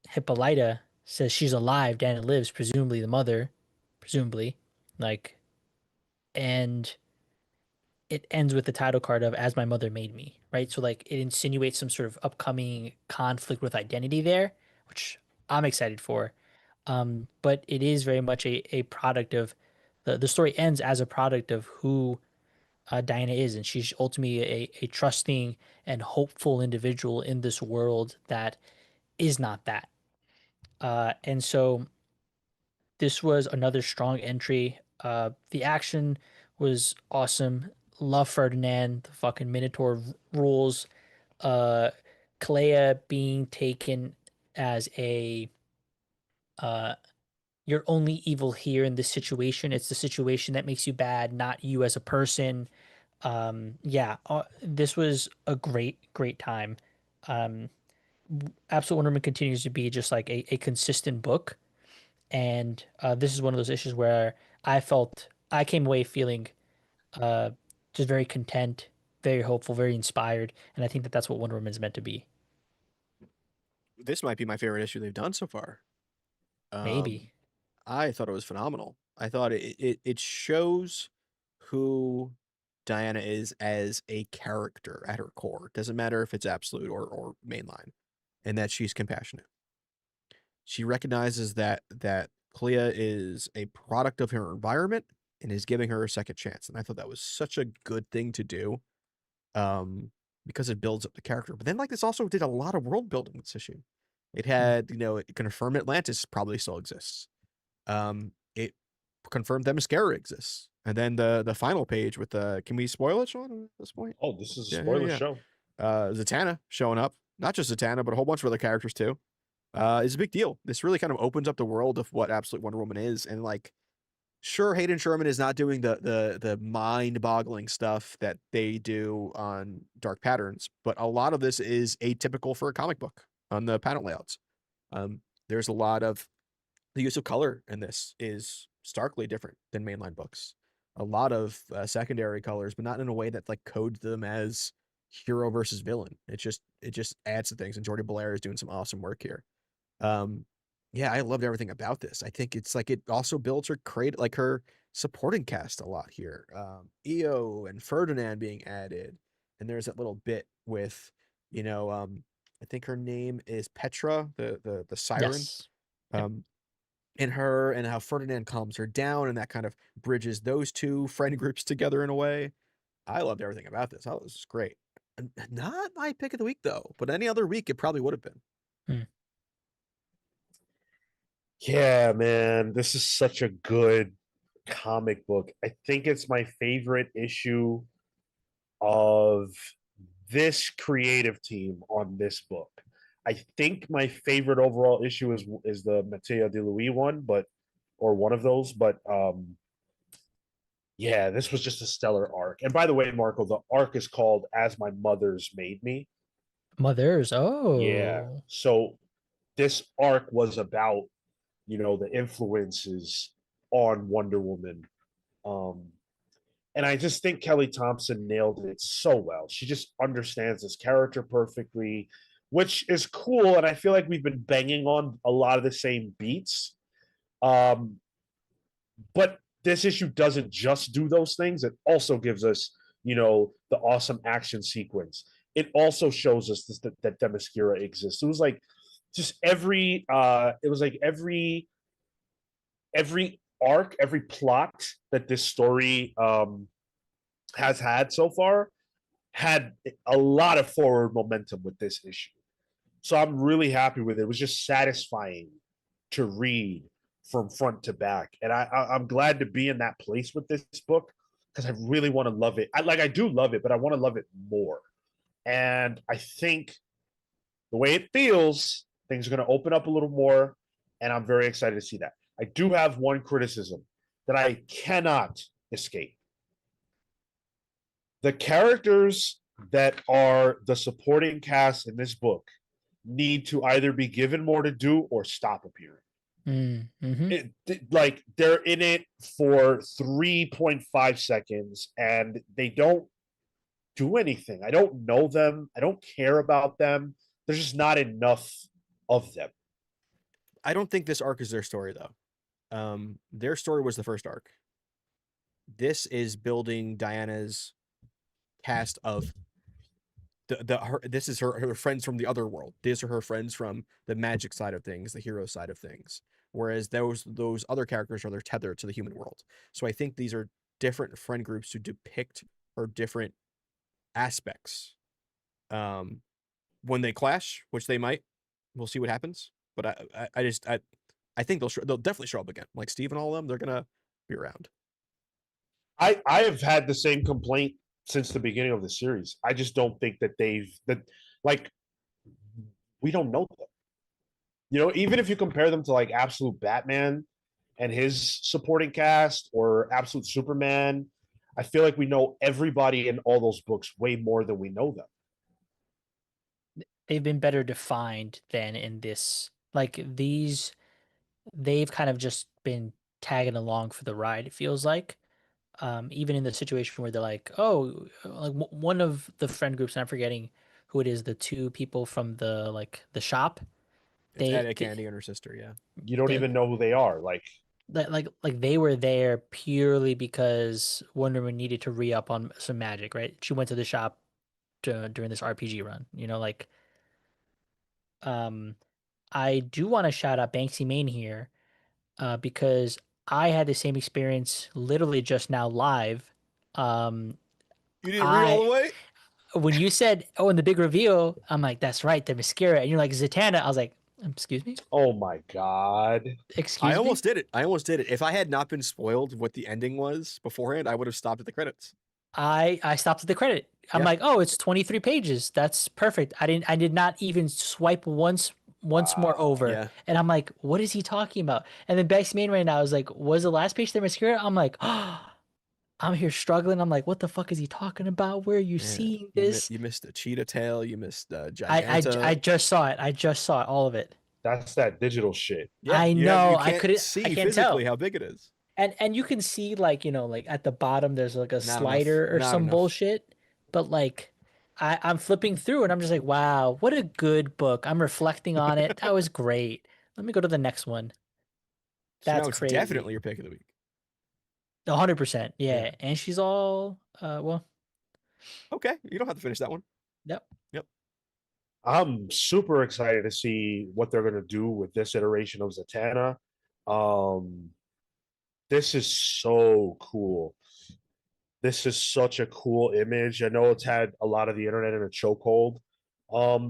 Hippolyta says she's alive, Diana lives, presumably the mother, presumably, like, and it ends with the title card of "As My Mother Made Me," right? So like it insinuates some sort of upcoming conflict with identity there, which I'm excited for. But it is very much a product of the story ends as a product of who Diana is, and she's ultimately a trusting and hopeful individual in this world that is not that. And so this was another strong entry. The action was awesome. Love Ferdinand, the fucking Minotaur rules. Kalea being taken as a you're only evil here in this situation. It's the situation that makes you bad, not you as a person. Yeah, this was a great time. Um, Absolute Wonder Woman continues to be just like a consistent book, and this is one of those issues where I came away feeling uh, just very content, very hopeful, very inspired, and I think that that's what Wonder Woman is meant to be. This might be my favorite issue they've done so far. Um, Maybe. I thought it was phenomenal. I thought it shows who Diana is as a character at her core. Doesn't matter if it's absolute or mainline, and that she's compassionate. She recognizes that Clea is a product of her environment and is giving her a second chance. And I thought that was such a good thing to do, because it builds up the character. But then, like, this also did a lot of world building with this issue. It had, it confirmed Atlantis probably still exists. It confirmed that Mascara exists. And then the final page with the, can we spoil it, Sean, at this point? Oh, this is a Yeah, spoiler yeah. show. Zatanna showing up. Not just Zatanna, but a whole bunch of other characters too. Is a big deal. This really kind of opens up the world of what Absolute Wonder Woman is. And like, sure, Hayden Sherman is not doing the mind-boggling stuff that they do on Dark Patterns, but a lot of this is atypical for a comic book on the panel layouts. There's a lot of the use of color in this is starkly different than mainline books. A lot of secondary colors, but not in a way that like codes them as hero versus villain. It just adds to things. And Jordi Belair is doing some awesome work here. Yeah, I loved everything about this. I think it's like it also builds her her supporting cast a lot here. Io and Ferdinand being added, and there's that little bit with, I think her name is Petra, the siren. Yes. And her, and how Ferdinand calms her down, and that kind of bridges those two friend groups together in a way. I loved everything about this. I thought this was great. Not my pick of the week though, but any other week it probably would have been. Yeah, man, this is such a good comic book. I think it's my favorite issue of this creative team on this book. I think my favorite overall issue is the Matteo De Louis one, or one of those, but yeah, this was just a stellar arc. And by the way, Marco, the arc is called As My Mother's Made Me. Mothers. Yeah. Oh. So this arc was about, the influences on Wonder Woman. And I just think Kelly Thompson nailed it so well. She just understands this character perfectly, which is cool. And I feel like we've been banging on a lot of the same beats. But this issue doesn't just do those things. It also gives us, the awesome action sequence. It also shows us that Themyscira exists. It was like just every arc, every plot that this story has had so far had a lot of forward momentum with this issue. So I'm really happy with it. It was just satisfying to read from front to back. And I'm glad to be in that place with this book because I really want to love it. I do love it, but I want to love it more. And I think the way it feels, things are going to open up a little more. And I'm very excited to see that. I do have one criticism that I cannot escape. The characters that are the supporting cast in this book need to either be given more to do or stop appearing. Like they're in it for 3.5 seconds and they don't do anything. I don't know them. I don't care about them. There's just not enough of them. I don't think this arc is their story though. Their story was the first arc. This is building Diana's cast of this is her friends from the other world. These are her friends from the magic side of things, the hero side of things. Whereas those other characters are their tether to the human world. So I think these are different friend groups who depict her different aspects. When they clash, which they might, we'll see what happens. But I think they'll definitely show up again. Like Steve and all of them, they're gonna be around. I have had the same complaint since the beginning of the series. I just don't think that we don't know them. Even if you compare them to like Absolute Batman, and his supporting cast, or Absolute Superman. I feel like we know everybody in all those books way more than we know them. They've been better defined than in this. Like these, they've kind of just been tagging along for the ride. It feels like, even in the situation where they're like, oh, like one of the friend groups, and I'm forgetting who it is, the two people from the shop. It's They, Etta Candy and her sister. Yeah. You don't they even know who they are. Like, like they were there purely because Wonder Woman needed to re-up on some magic, right? She went to the shop during this RPG run, like um I do want to shout out Banksy Main here, because I had the same experience literally just now live. Um You didn't read all I the way? When you said, oh, in the big reveal, I'm like, that's right, the mascara, and you're like, Zatanna. I was like, excuse me? oh my God. I Excuse me? almost did it. I almost did it. If I had not been spoiled what the ending was beforehand, I would have stopped at the credits. I stopped at the credit. I'm Yeah. like, oh, it's 23 pages. That's perfect. I did not even swipe once more over. Yeah. And I'm like, what is he talking about? And then Beck's main right now is like, was the last page the mascara? I'm like, oh, I'm here struggling. I'm like, what the fuck is he talking about? Where are you Yeah. seeing this? You missed a cheetah tail. You missed I Giganta. just saw it. I just saw it, all of it. That's that digital shit. Yeah. I You know. I can't couldn't. I see can't tell. physically how big it is. And you can see like, like at the bottom there's like a Not enough. slider or Not some enough. bullshit. But like I'm flipping through and I'm just like, wow, what a good book. I'm reflecting on it. That was great. Let me go to the next one. So That's now it's crazy. definitely your pick of the week. 100%. Yeah. Yeah. And she's all well, Okay. You don't have to finish that one. yep. Yep. I'm super excited to see what they're gonna do with this iteration of Zatanna. This is so cool. This is such a cool image. I know it's had a lot of the internet in a chokehold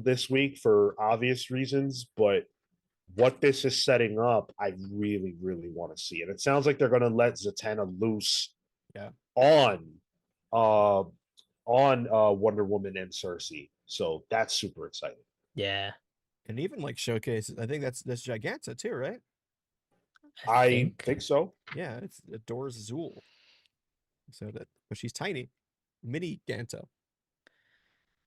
this week for obvious reasons, but what this is setting up, I really, really want to see. And it sounds like they're gonna let Zatanna loose Yeah. on uh Wonder Woman and Cersei. So that's super exciting. Yeah. And even like showcases. I think that's Giganta too, right? I think so. Yeah, it's adores Zool. But she's tiny. Mini Ganta.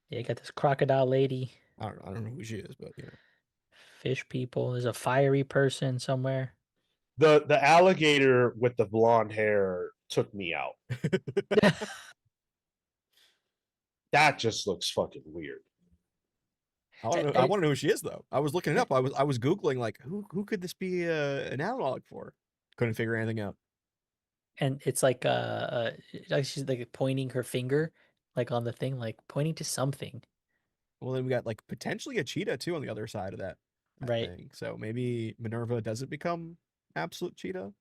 Yeah, you got this crocodile lady, I don't know who she is, but fish people. There's a fiery person somewhere. The alligator with the blonde hair took me out. That just looks fucking weird. I want to know who she is though. I was looking it up. I was Googling like who could this be an analog for? Couldn't figure anything out. And it's like she's like pointing her finger like on the thing, like pointing to something. Well, then we got like potentially a cheetah too on the other side of that Right. thing. So maybe Minerva doesn't become absolute cheetah.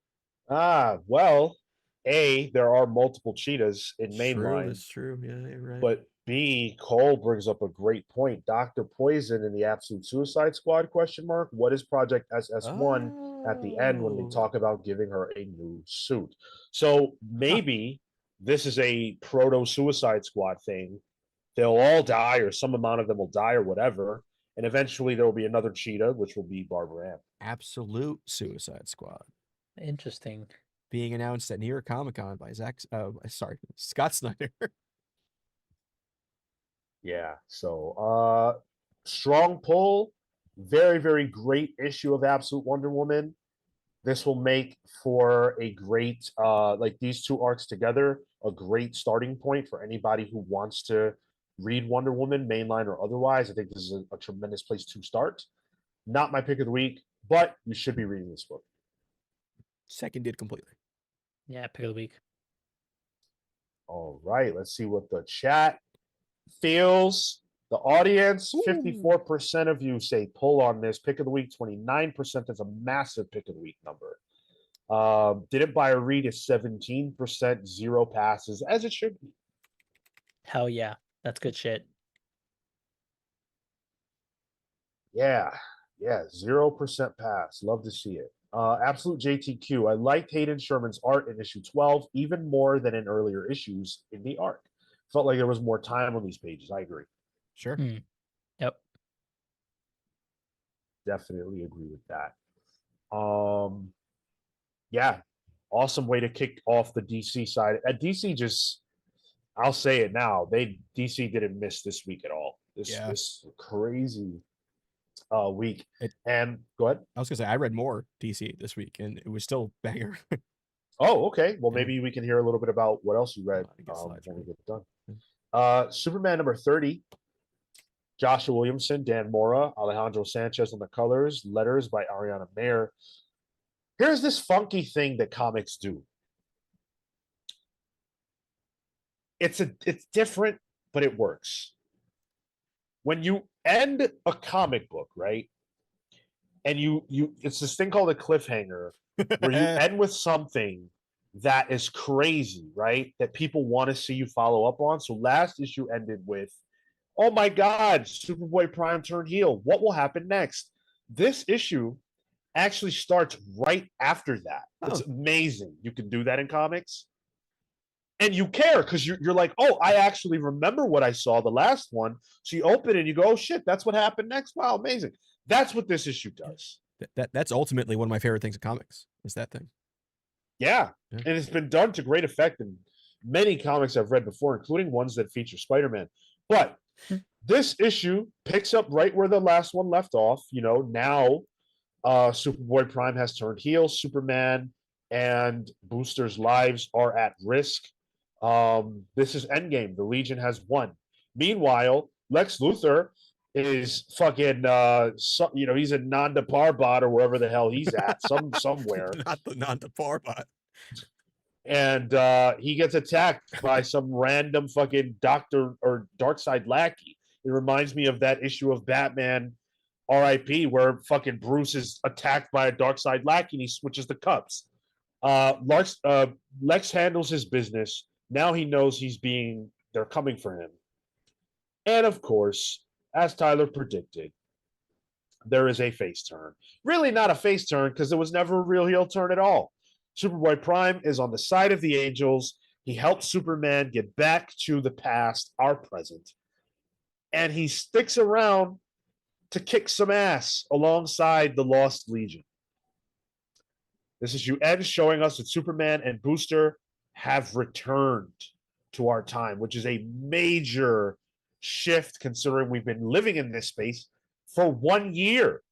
Well, A, there are multiple cheetahs in True, mainline, that's true. Yeah, you're right. but B, Cole brings up a great point. Dr. Poison in the Absolute Suicide Squad question mark. What is Project SS1 at the end when they Oh. talk about giving her a new suit? So maybe this is a proto Suicide Squad thing. They'll all die, or some amount of them will die, or whatever. And eventually there will be another cheetah, which will be Barbara Ann. Absolute Suicide Squad Interesting. being announced at New York Comic Con by Scott Snyder. Yeah. So strong pull. Very, very great issue of Absolute Wonder Woman. This will make for a great like these two arcs together, a great starting point for anybody who wants to read Wonder Woman, mainline or otherwise. I think this is a tremendous place to start. Not my pick of the week, but you should be reading this book. Seconded completely. Yeah, pick of the week. All right, let's see what the chat feels. The audience, 54% of you say pull on this. Pick of the week, 29%. That's a massive pick of the week number. Didn't buy or read is 17%, 0 passes, as it should be. Hell yeah. That's good shit. Yeah, 0% pass. Love to see it. Absolute JTQ. I liked Hayden Sherman's art in issue 12 even more than in earlier issues in the arc. Felt like there was more time on these pages. I agree. Sure. Yep. Definitely agree with that. yeah, awesome way to kick off the DC side. At DC, just I'll say it now. DC didn't miss this week at all. This crazy week. And go ahead. I was gonna say I read more DC this week, and it was still banger. Oh, okay. Well, Yeah. maybe we can hear a little bit about what else you read when we get done. Superman number 30. Joshua Williamson, Dan Mora, Alejandro Sanchez on the colors, letters by Ariana Mayer. Here's this funky thing that comics do. It's different, but it works. When you end a comic book, right? And you it's this thing called a cliffhanger where you end with something that is crazy, right? That people want to see you follow up on. So last issue ended with, oh my God, Superboy Prime turned heel. What will happen next? This issue actually starts right after that. It's amazing. You can do that in comics. And you care because you're like, oh, I actually remember what I saw the last one. So you open it and you go, oh shit, that's what happened next. Wow, amazing. That's what this issue does. That's ultimately one of my favorite things in comics, is that thing. Yeah. And it's been done to great effect in many comics I've read before, including ones that feature Spider-Man. But this issue picks up right where the last one left off. Now Superboy Prime has turned heel. Superman and Booster's lives are at risk. This is Endgame. The Legion has won. Meanwhile, Lex Luthor is fucking he's a Nanda Parbat or wherever the hell he's at, somewhere. Not the Nanda Parbat. And he gets attacked by some random fucking doctor or Darkseid lackey. It reminds me of that issue of Batman R.I.P. where fucking Bruce is attacked by a Darkseid lackey and he switches the cups. Lex handles his business. Now he knows they're coming for him. And of course, as Tyler predicted, there is a face turn. Really not a face turn because it was never a real heel turn at all. Superboy Prime is on the side of the Angels. He helps Superman get back to the past, our present. And he sticks around to kick some ass alongside the Lost Legion. This issue ends showing us that Superman and Booster have returned to our time, which is a major shift considering we've been living in this space for 1 year.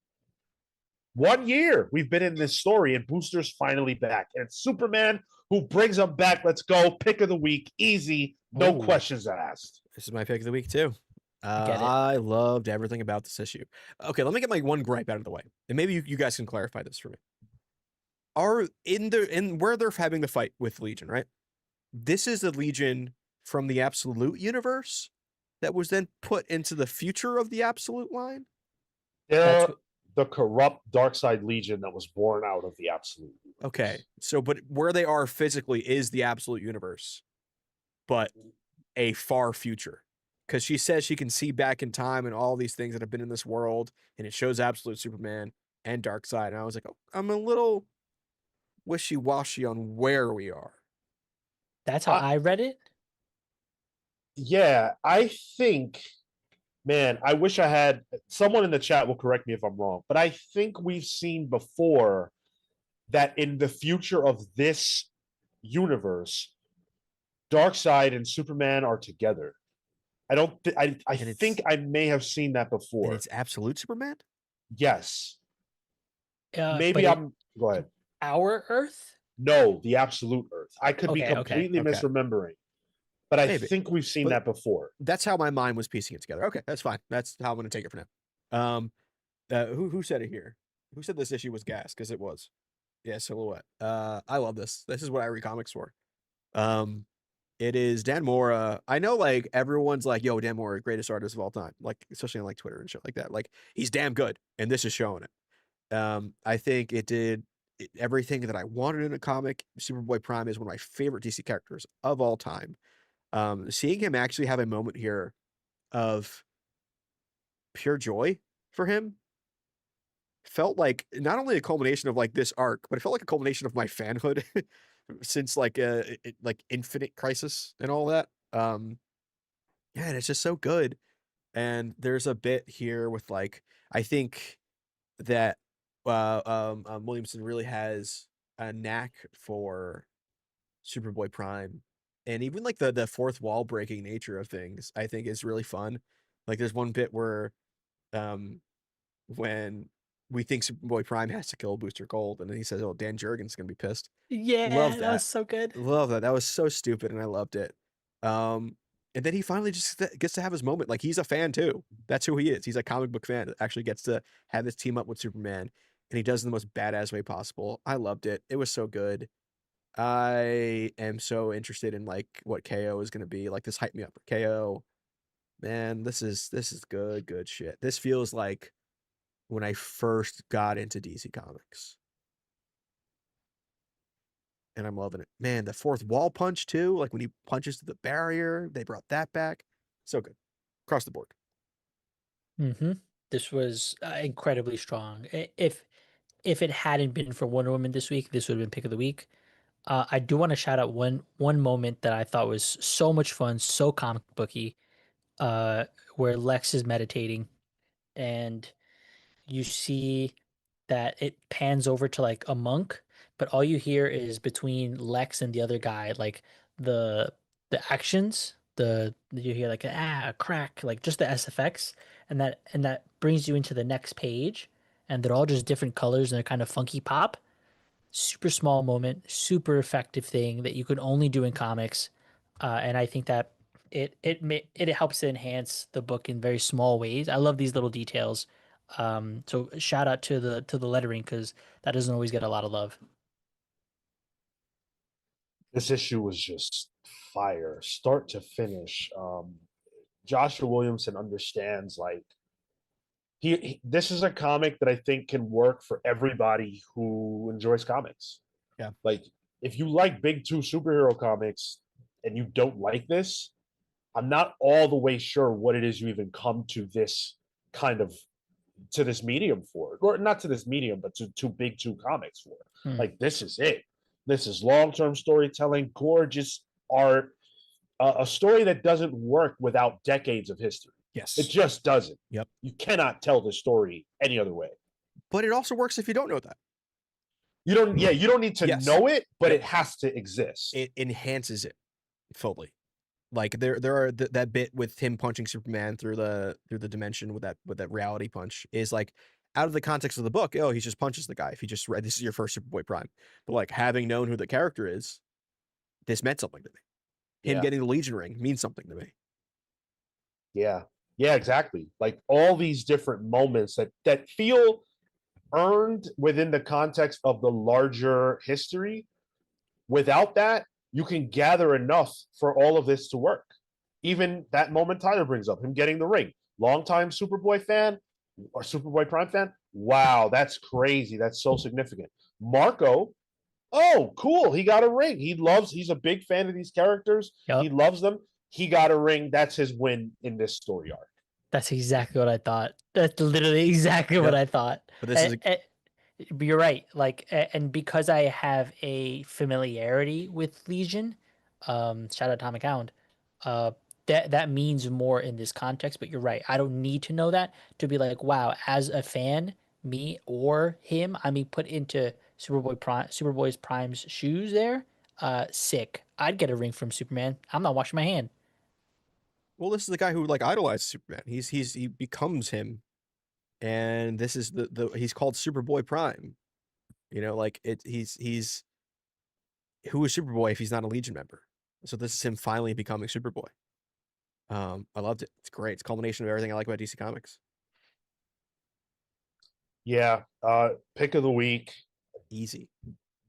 1 year we've been in this story, and Booster's finally back. And it's Superman who brings him back. Let's go. Pick of the week. Easy. No questions asked. This is my pick of the week, too. I loved everything about this issue. Okay, let me get my one gripe out of the way. And maybe you guys can clarify this for me. Where they're having the fight with Legion, right? This is the Legion from the Absolute universe that was then put into the future of the Absolute line? The corrupt Darkseid Legion that was born out of the Absolute universe. Okay, so but where they are physically is the Absolute universe, but a far future. Because she says she can see back in time and all these things that have been in this world, and it shows Absolute Superman and Darkseid. And I was like, oh, I'm a little wishy-washy on where we are. That's how I read it? Yeah, I think, man, I wish I had, someone in the chat will correct me if I'm wrong, but I think we've seen before that in the future of this universe, Darkseid and Superman are together. I think I may have seen that before. And it's Absolute Superman? Yes. Maybe go ahead. Our Earth? No, the Absolute Earth. I could be completely misremembering. But I think we've seen that before. That's how my mind was piecing it together. Okay, that's fine. That's how I'm going to take it for now. Who said it here? Who said this issue was gas? Because it was. Yeah, Silhouette. I love this. This is what I read comics for. It is Dan Mora. I know, like, everyone's like, yo, Dan Mora, greatest artist of all time. Like, especially on, like, Twitter and shit like that. Like, he's damn good. And this is showing it. I think it did everything that I wanted in a comic. Superboy Prime is one of my favorite DC characters of all time. Seeing him actually have a moment here of pure joy for him felt like not only a culmination of like this arc, but it felt like a culmination of my fanhood since like Infinite Crisis and all that. Yeah, and it's just so good. And there's a bit here with like, I think that Williamson really has a knack for Superboy Prime, and even like the fourth wall breaking nature of things, I think is really fun. Like there's one bit where when we think Superboy Prime has to kill Booster Gold, and then he says, "Oh, Dan Jurgens gonna be pissed." Yeah, Love that was that. so good. Love that. That was so stupid, and I loved it. And then he finally just gets to have his moment. Like he's a fan too. That's who he is. He's a comic book fan that actually gets to have this team up with Superman, and he does it in the most badass way possible. I loved it. It was so good. I am so interested in like what KO is gonna be. Like this hyped me up for KO. Man, this is good shit. This feels like when I first got into DC Comics. And I'm loving it. Man, the fourth wall punch too, like when he punches to the barrier, they brought that back. So good. Across the board. This was incredibly strong. If it hadn't been for Wonder Woman this week, this would have been pick of the week. I do want to shout out one moment that I thought was so much fun, so comic booky, where Lex is meditating, and you see that it pans over to like a monk, but all you hear is between Lex and the other guy, like the actions, you hear like a crack, like just the SFX, and that brings you into the next page, and they're all just different colors and they're kind of funky pop. Super small moment, super effective thing that you could only do in comics, and I think that it helps to enhance the book in very small ways. I love these little details. So shout out to the lettering because that doesn't always get a lot of love. This issue was just fire, start to finish. Joshua Williamson understands like this is a comic that I think can work for everybody who enjoys comics. Yeah. Like if you like big two superhero comics and you don't like this, I'm not all the way sure what it is you even come to this kind of to this medium for, or not to this medium, but to big two comics for. Like this is it. This is long-term storytelling, gorgeous art, a story that doesn't work without decades of history. Yes. It just doesn't. Yep. You cannot tell the story any other way. But it also works if you don't know that. You don't need to Yes. know it, but Yep. it has to exist. It enhances it fully. Like there are that bit with him punching Superman through the dimension with that reality punch is like out of the context of the book. Oh, he just punches the guy. If you just read this is your first Superboy Prime, but like having known who the character is, this meant something to me. Him getting the Legion ring means something to me. Yeah, exactly. Like all these different moments that feel earned within the context of the larger history. Without that, you can gather enough for all of this to work. Even that moment Tyler brings up, him getting the ring. Longtime Superboy fan or Superboy Prime fan. Wow, that's crazy. That's so significant. Marco, oh, cool. He got a ring. He's a big fan of these characters. Yep. He loves them. He got a ring. That's his win in this story arc. That's exactly what I thought. That's literally exactly what I thought. But this is but you're right. Like, and because I have a familiarity with Legion, shout out Atomic Hound, that means more in this context. But you're right. I don't need to know that to be like, wow, as a fan, me or him, I mean, put into Superboy's Prime's shoes there. Sick. I'd get a ring from Superman. I'm not washing my hand. well, this is the guy who like idolizes Superman. He becomes him. And this is he's called Superboy Prime. You know, like he's who is Superboy if he's not a Legion member? So this is him finally becoming Superboy. I loved it. It's great. It's a culmination of everything I like about DC Comics. Yeah. Pick of the week. Easy.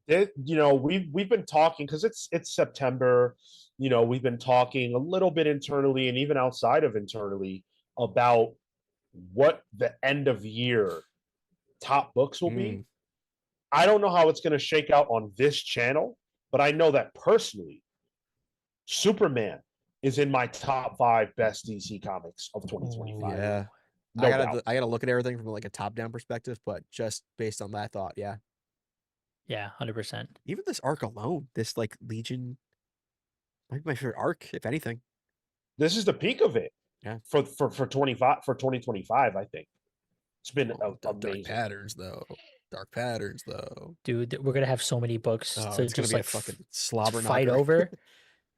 We've been talking because it's September. We've been talking a little bit internally and even outside of internally about what the end of year top books will be. I don't know how it's going to shake out on this channel, but I know that personally, Superman is in my top 5 best DC comics of 2025. Yeah. No I gotta look at everything from like a top-down perspective, but just based on that thought, yeah. Yeah, 100%. Even this arc alone, this like Legion might be my favorite arc, if anything. This is the peak of it. Yeah. For 2025, I think. It's been Dark amazing. Patterns, though. Dark Patterns, though. Dude, we're gonna have so many books Oh, to it's gonna just be a like fucking to slobber fight knocker. over.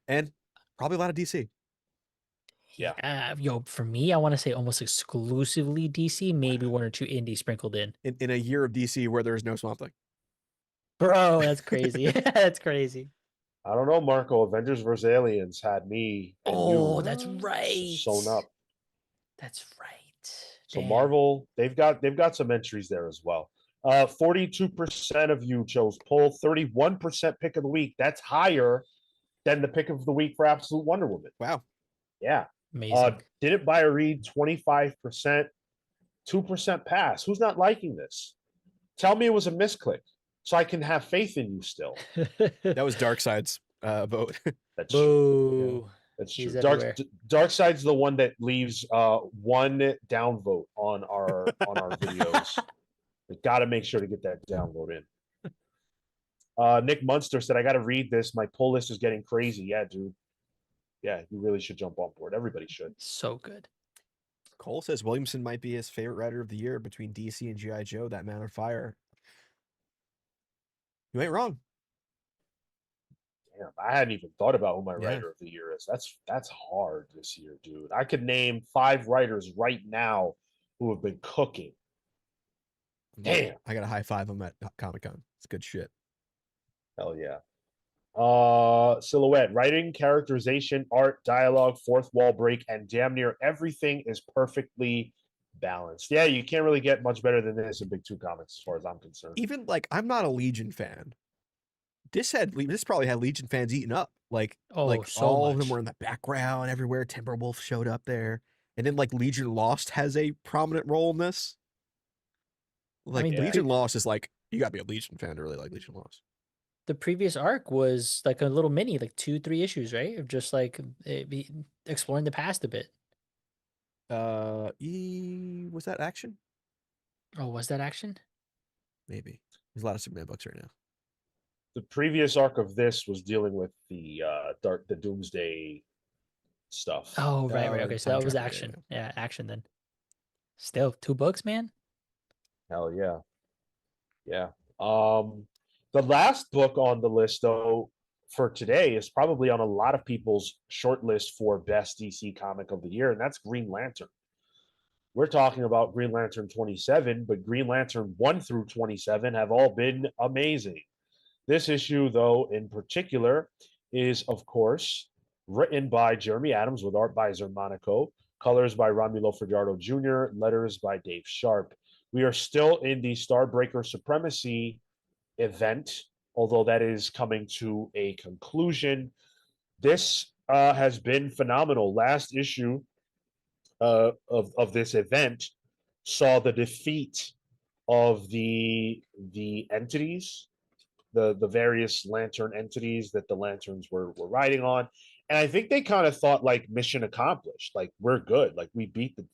And probably a lot of DC. Yeah. Yo, for me, I want to say almost exclusively DC, maybe one or two indie sprinkled in. In a year of DC where there's no Swamp Thing. Bro, that's crazy. That's crazy. I don't know, Marco. Avengers vs. Aliens had me and Oh, you that's right. sewn up. That's right. So Damn. Marvel, they've got some entries there as well. 42% of you chose poll, 31% pick of the week. That's higher than the pick of the week for Absolute Wonder Woman. Wow. Yeah. Amazing. Didn't buy or read 25%, 2% pass. Who's not liking this? Tell me it was a misclick so I can have faith in you still. That was Darkseid's vote. That's true. Boo. That's He's true. everywhere. Darkseid's the one that leaves one downvote on our videos. We got to make sure to get that downvote in. Nick Munster said, "I got to read this. My pull list is getting crazy." Yeah, dude. Yeah, you really should jump on board. Everybody should. So good. Cole says Williamson might be his favorite writer of the year between DC and G.I. Joe. That Man on Fire. You ain't wrong. Damn, I hadn't even thought about who my Yeah. writer of the year is. That's hard this year, dude. I could name 5 writers right now who have been cooking. Damn. I got a high five him at Comic-Con. It's good shit. Hell yeah. Silhouette, writing, characterization, art, dialogue, fourth wall break, and damn near everything is perfectly balanced. Yeah, you can't really get much better than this in Big Two Comics, as far as I'm concerned. Even like I'm not a Legion fan. This probably had Legion fans eaten up. Like so all of much. them were in the background everywhere. Timberwolf showed up there, and then like Legion Lost has a prominent role in this. Like mean, Legion Lost is like you gotta be a Legion fan to really like Legion Lost. The previous arc was like a little mini, like 2-3 issues, right? Of just like exploring the past a bit. Was that Action? Oh, was that Action? Maybe. There's a lot of Superman books right now. The previous arc of this was dealing with the Doomsday stuff. Oh, right. Oh, Okay, the so that time was travel, Action. Yeah, Action then. Still 2 books, man. Hell yeah. Yeah. The last book on the list, though, for today is probably on a lot of people's short list for best DC comic of the year, and that's Green Lantern. We're talking about Green Lantern 27, but Green Lantern 1 through 27 have all been amazing. This issue, though, in particular, is, of course, written by Jeremy Adams with art by Zermanico, colors by Romulo Fajardo Jr., letters by Dave Sharp. We are still in the Starbreaker Supremacy event, although that is coming to a conclusion. This has been phenomenal. Last issue of this event saw the defeat of the entities, the various lantern entities that the lanterns were riding on. And I think they kind of thought like mission accomplished, like we're good, like we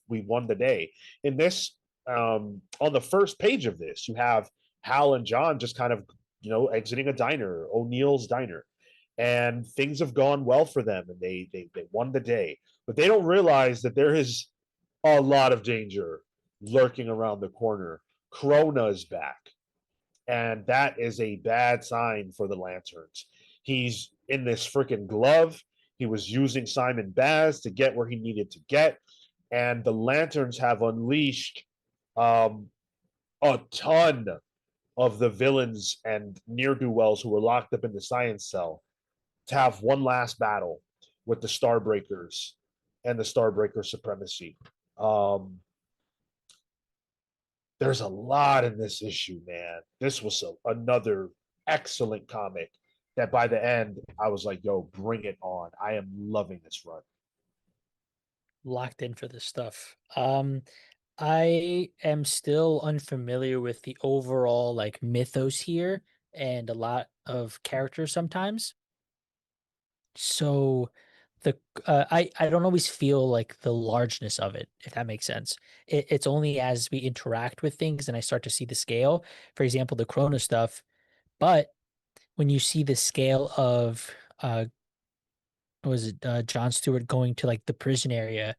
won the day. In this, on the first page of this, you have Hal and John just kind of exiting a diner, O'Neill's diner, and things have gone well for them, and they won the day. But they don't realize that there is a lot of danger lurking around the corner. Krona is back, and that is a bad sign for the Lanterns. He's in this freaking glove. He was using Simon Baz to get where he needed to get, and the Lanterns have unleashed a ton of the villains and ne'er-do-wells who were locked up in the science cell to have one last battle with the Starbreakers and the Starbreaker Supremacy. There's a lot in this issue, man. This was another excellent comic that by the end, I was like, yo, bring it on. I am loving this run. Locked in for this stuff. I am still unfamiliar with the overall like mythos here and a lot of characters sometimes. So I don't always feel like the largeness of it, if that makes sense. It's only as we interact with things and I start to see the scale. For example, the Krona stuff. But when you see the scale of John Stewart going to like the prison area,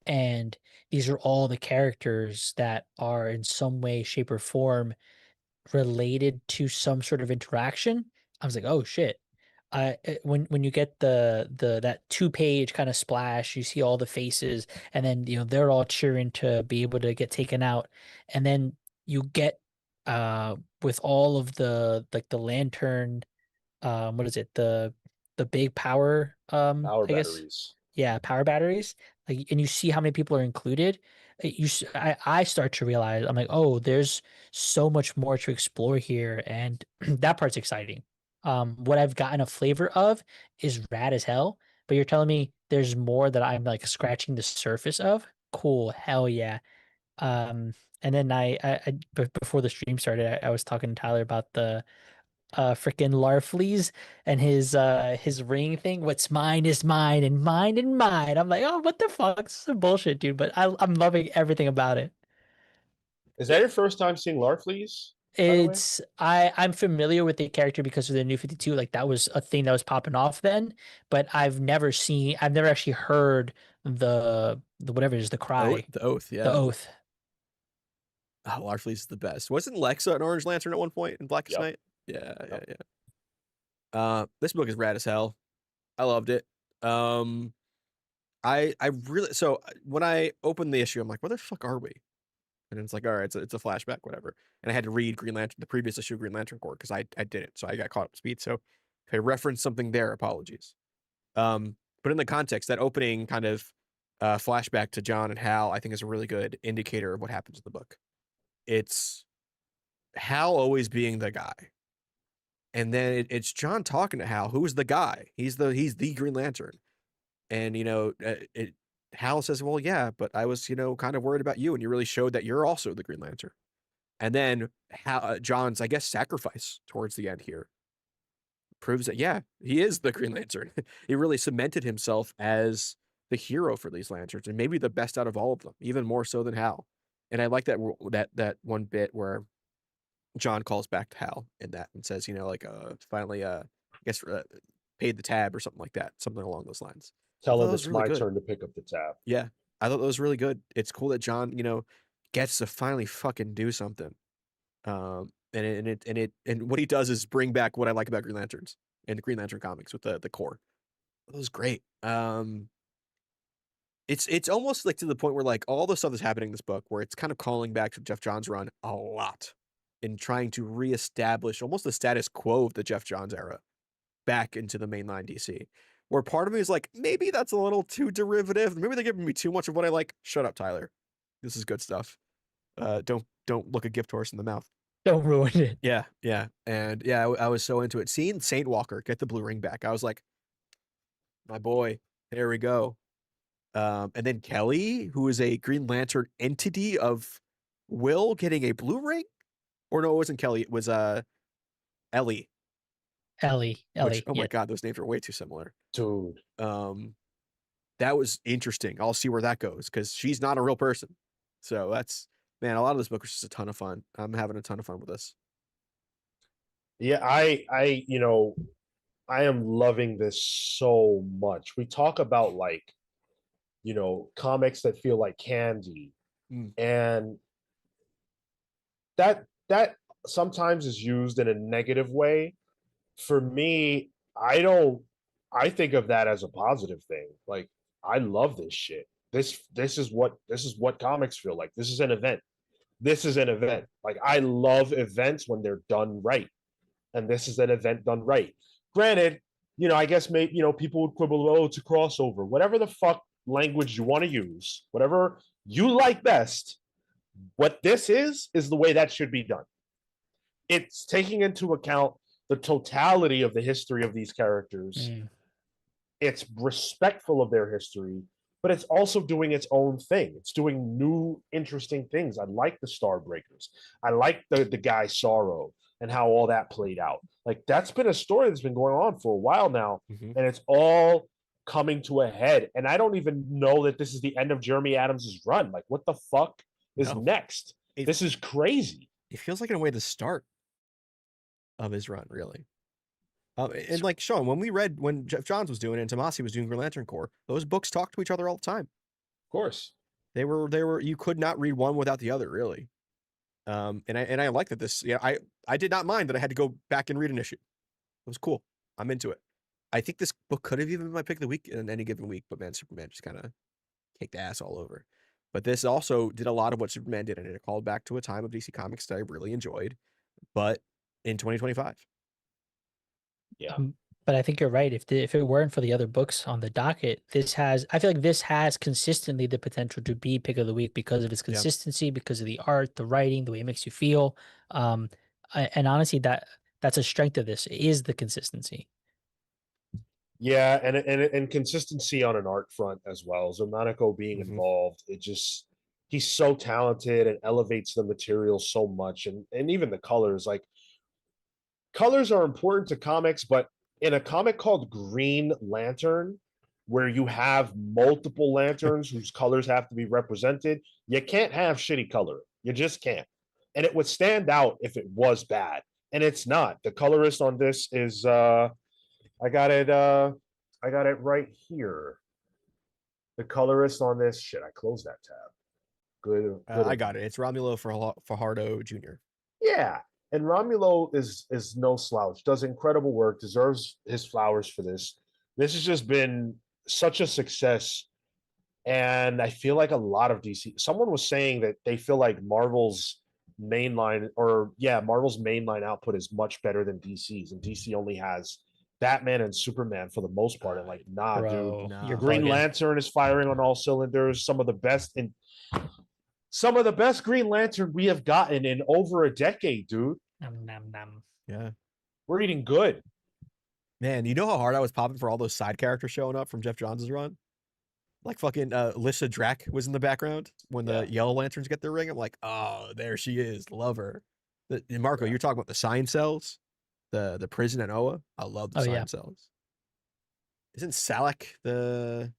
and these are all the characters that are in some way, shape, or form related to some sort of interaction, I was like, oh shit. When you get the that 2-page kind of splash, you see all the faces, and then they're all cheering to be able to get taken out, and then you get with all of the like the lantern, what is it, the big power, Power I guess, batteries. yeah, power batteries, like, and you see how many people are included. I start to realize, I'm like, oh, there's so much more to explore here, and that part's exciting. What I've gotten a flavor of is rad as hell, but you're telling me there's more that I'm like scratching the surface of. Cool, hell yeah. And then before the stream started, I was talking to Tyler about the freaking Larfleeze and his ring thing. What's mine is mine, and mine and mine. I'm like, oh, what the fuck? This is some bullshit, dude. But I'm loving everything about it. Is that your first time seeing Larfleeze, by the way? I'm familiar with the character because of the New 52. Like, that was a thing that was popping off then, but I've never actually heard the whatever it is, the cry, The Oath, the yeah. oath. Oh, Larfleeze is the best. Wasn't Lexa an Orange Lantern at one point in Blackest Yep. Night? Yeah. This book is rad as hell. I loved it. I really, so when I opened the issue, I'm like, where the fuck are we? And it's like, all right, it's a flashback, whatever. And I had to read Green Lantern, the previous issue of Green Lantern Corps, because I didn't, so I got caught up to speed. So if I referenced something there, apologies. But in the context, that opening kind of flashback to John and Hal, I think is a really good indicator of what happens in the book. It's Hal always being the guy. And then it's John talking to Hal, who's the guy. He's the Green Lantern. And, Hal says, well, yeah, but I was, kind of worried about you, and you really showed that you're also the Green Lantern. And then John's, I guess, sacrifice towards the end here proves that, yeah, he is the Green Lantern. He really cemented himself as the hero for these lanterns, and maybe the best out of all of them, even more so than Hal. And I like that one bit where John calls back to Hal in that and says, finally, I guess, paid the tab or something like that, something along those lines. Tell thought him that it's was really my good. turn to pick up the tab. Yeah, I thought that was really good. It's cool that John, gets to finally fucking do something. And what he does is bring back what I like about Green Lanterns and the Green Lantern comics with the core. That was great. It's almost like to the point where like all the stuff that's happening in this book, where it's kind of calling back to Jeff Johns' run a lot, in trying to reestablish almost the status quo of the Jeff Johns era back into the mainline DC. Where part of me is like, maybe that's a little too derivative. Maybe they're giving me too much of what I like. Shut up, Tyler. This is good stuff. Don't look a gift horse in the mouth. Don't ruin it. Yeah. And yeah, I was so into it. Seeing Saint Walker get the blue ring back, I was like, my boy, there we go. And then Kelly, who is a Green Lantern entity of will, getting a blue ring? Or no, it wasn't Kelly. It was Ellie. Ellie. Which, oh yeah. my God, those names are way too similar. Dude. That was interesting. I'll see where that goes, because she's not a real person. So that's, man, a lot of this book was just a ton of fun. I'm having a ton of fun with this. Yeah, I am loving this so much. We talk about like, comics that feel like candy. And that sometimes is used in a negative way. For me, I think of that as a positive thing. Like, I love this shit. This is what comics feel like. This is an event. Like, I love events when they're done right. And this is an event done right. Granted, I guess maybe, people would quibble, oh, it's a crossover. Whatever the fuck language you want to use, whatever you like best, what this is the way that should be done. It's taking into account the totality of the history of these characters. It's respectful of their history, but it's also doing its own thing. It's doing new, interesting things. I like the Starbreakers. I like the guy Sorrow and how all that played out. Like, that's been a story that's been going on for a while now, and it's all coming to a head. And I don't even know that this is the end of Jeremy Adams' run. Like, what the fuck is next? This is crazy. It feels like, in a way, the start of his run, really. And like Sean, when Jeff Johns was doing it and Tomasi was doing Green Lantern Corps, those books talked to each other all the time. Of course. They were, you could not read one without the other, really. And I like that this. Yeah, I did not mind that I had to go back and read an issue. It was cool. I'm into it. I think this book could have even been my pick of the week in any given week, but man, Superman just kind of kicked ass all over. But this also did a lot of what Superman did, and it called back to a time of DC Comics that I really enjoyed, but in 2025. Yeah. But I think you're right. If it weren't for the other books on the docket, I feel like this has consistently the potential to be pick of the week because of its Yeah. consistency, because of the art, the writing, the way it makes you feel. And honestly, that's a strength of this is the consistency. Yeah, and consistency on an art front as well. Zermanico being Mhm. involved, he's so talented and elevates the material so much, and even the colors. Like, colors are important to comics, but in a comic called Green Lantern, where you have multiple lanterns whose colors have to be represented, you can't have shitty color. You just can't. And it would stand out if it was bad, and it's not. The colorist on this is I got it right here. The colorist on this, shit, I closed that tab. Good. I got it. It's Romulo Fajardo Jr. Yeah, and Romulo is no slouch. Does incredible work. Deserves his flowers for this. This has just been such a success, and I feel like a lot of DC. Someone was saying that they feel like Marvel's mainline output is much better than DC's, and DC only has Batman and Superman for the most part. And like, nah, dude, Bro, Nah. you're Green bugging. Lantern is firing on all cylinders. Some of the best Green Lantern we have gotten in over a decade, dude. Nom, nom, nom. Yeah. We're eating good. Man, you know how hard I was popping for all those side characters showing up from Jeff Johns' run? Like fucking Lissa Drac was in the background when the Yellow Lanterns get their ring. I'm like, oh, there she is. Love her. And Marco, you're talking about the sign cells, the prison at Oa. I love the sign cells. Isn't Salak the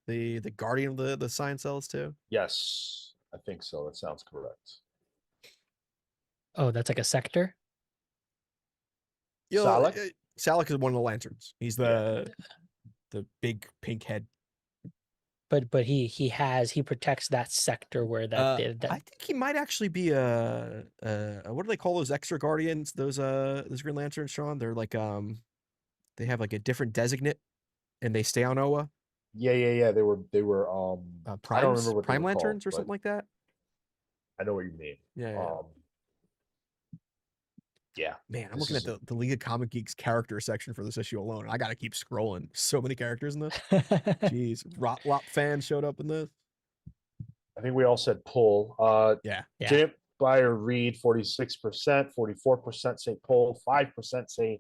guardian of the sign cells too? Yes, I think so. That sounds correct. Oh, that's like a sector? Salak? Salak is one of the lanterns. He's the big pink head. But he protects that sector where that I think he might actually be a what do they call those extra guardians? Those Green Lanterns, Sean? They're like they have like a different designate and they stay on Oa. Yeah. They were Primes, I don't remember what Prime they were Lanterns called, or something like that. I know what you mean. Yeah. Yeah. Man, I'm looking at the League of Comic Geeks character section for this issue alone. I gotta keep scrolling. So many characters in this. Jeez. Rotlop fans showed up in this. I think we all said pull. Yeah. Dip, buy or read 46%, 44% say pull, 5% say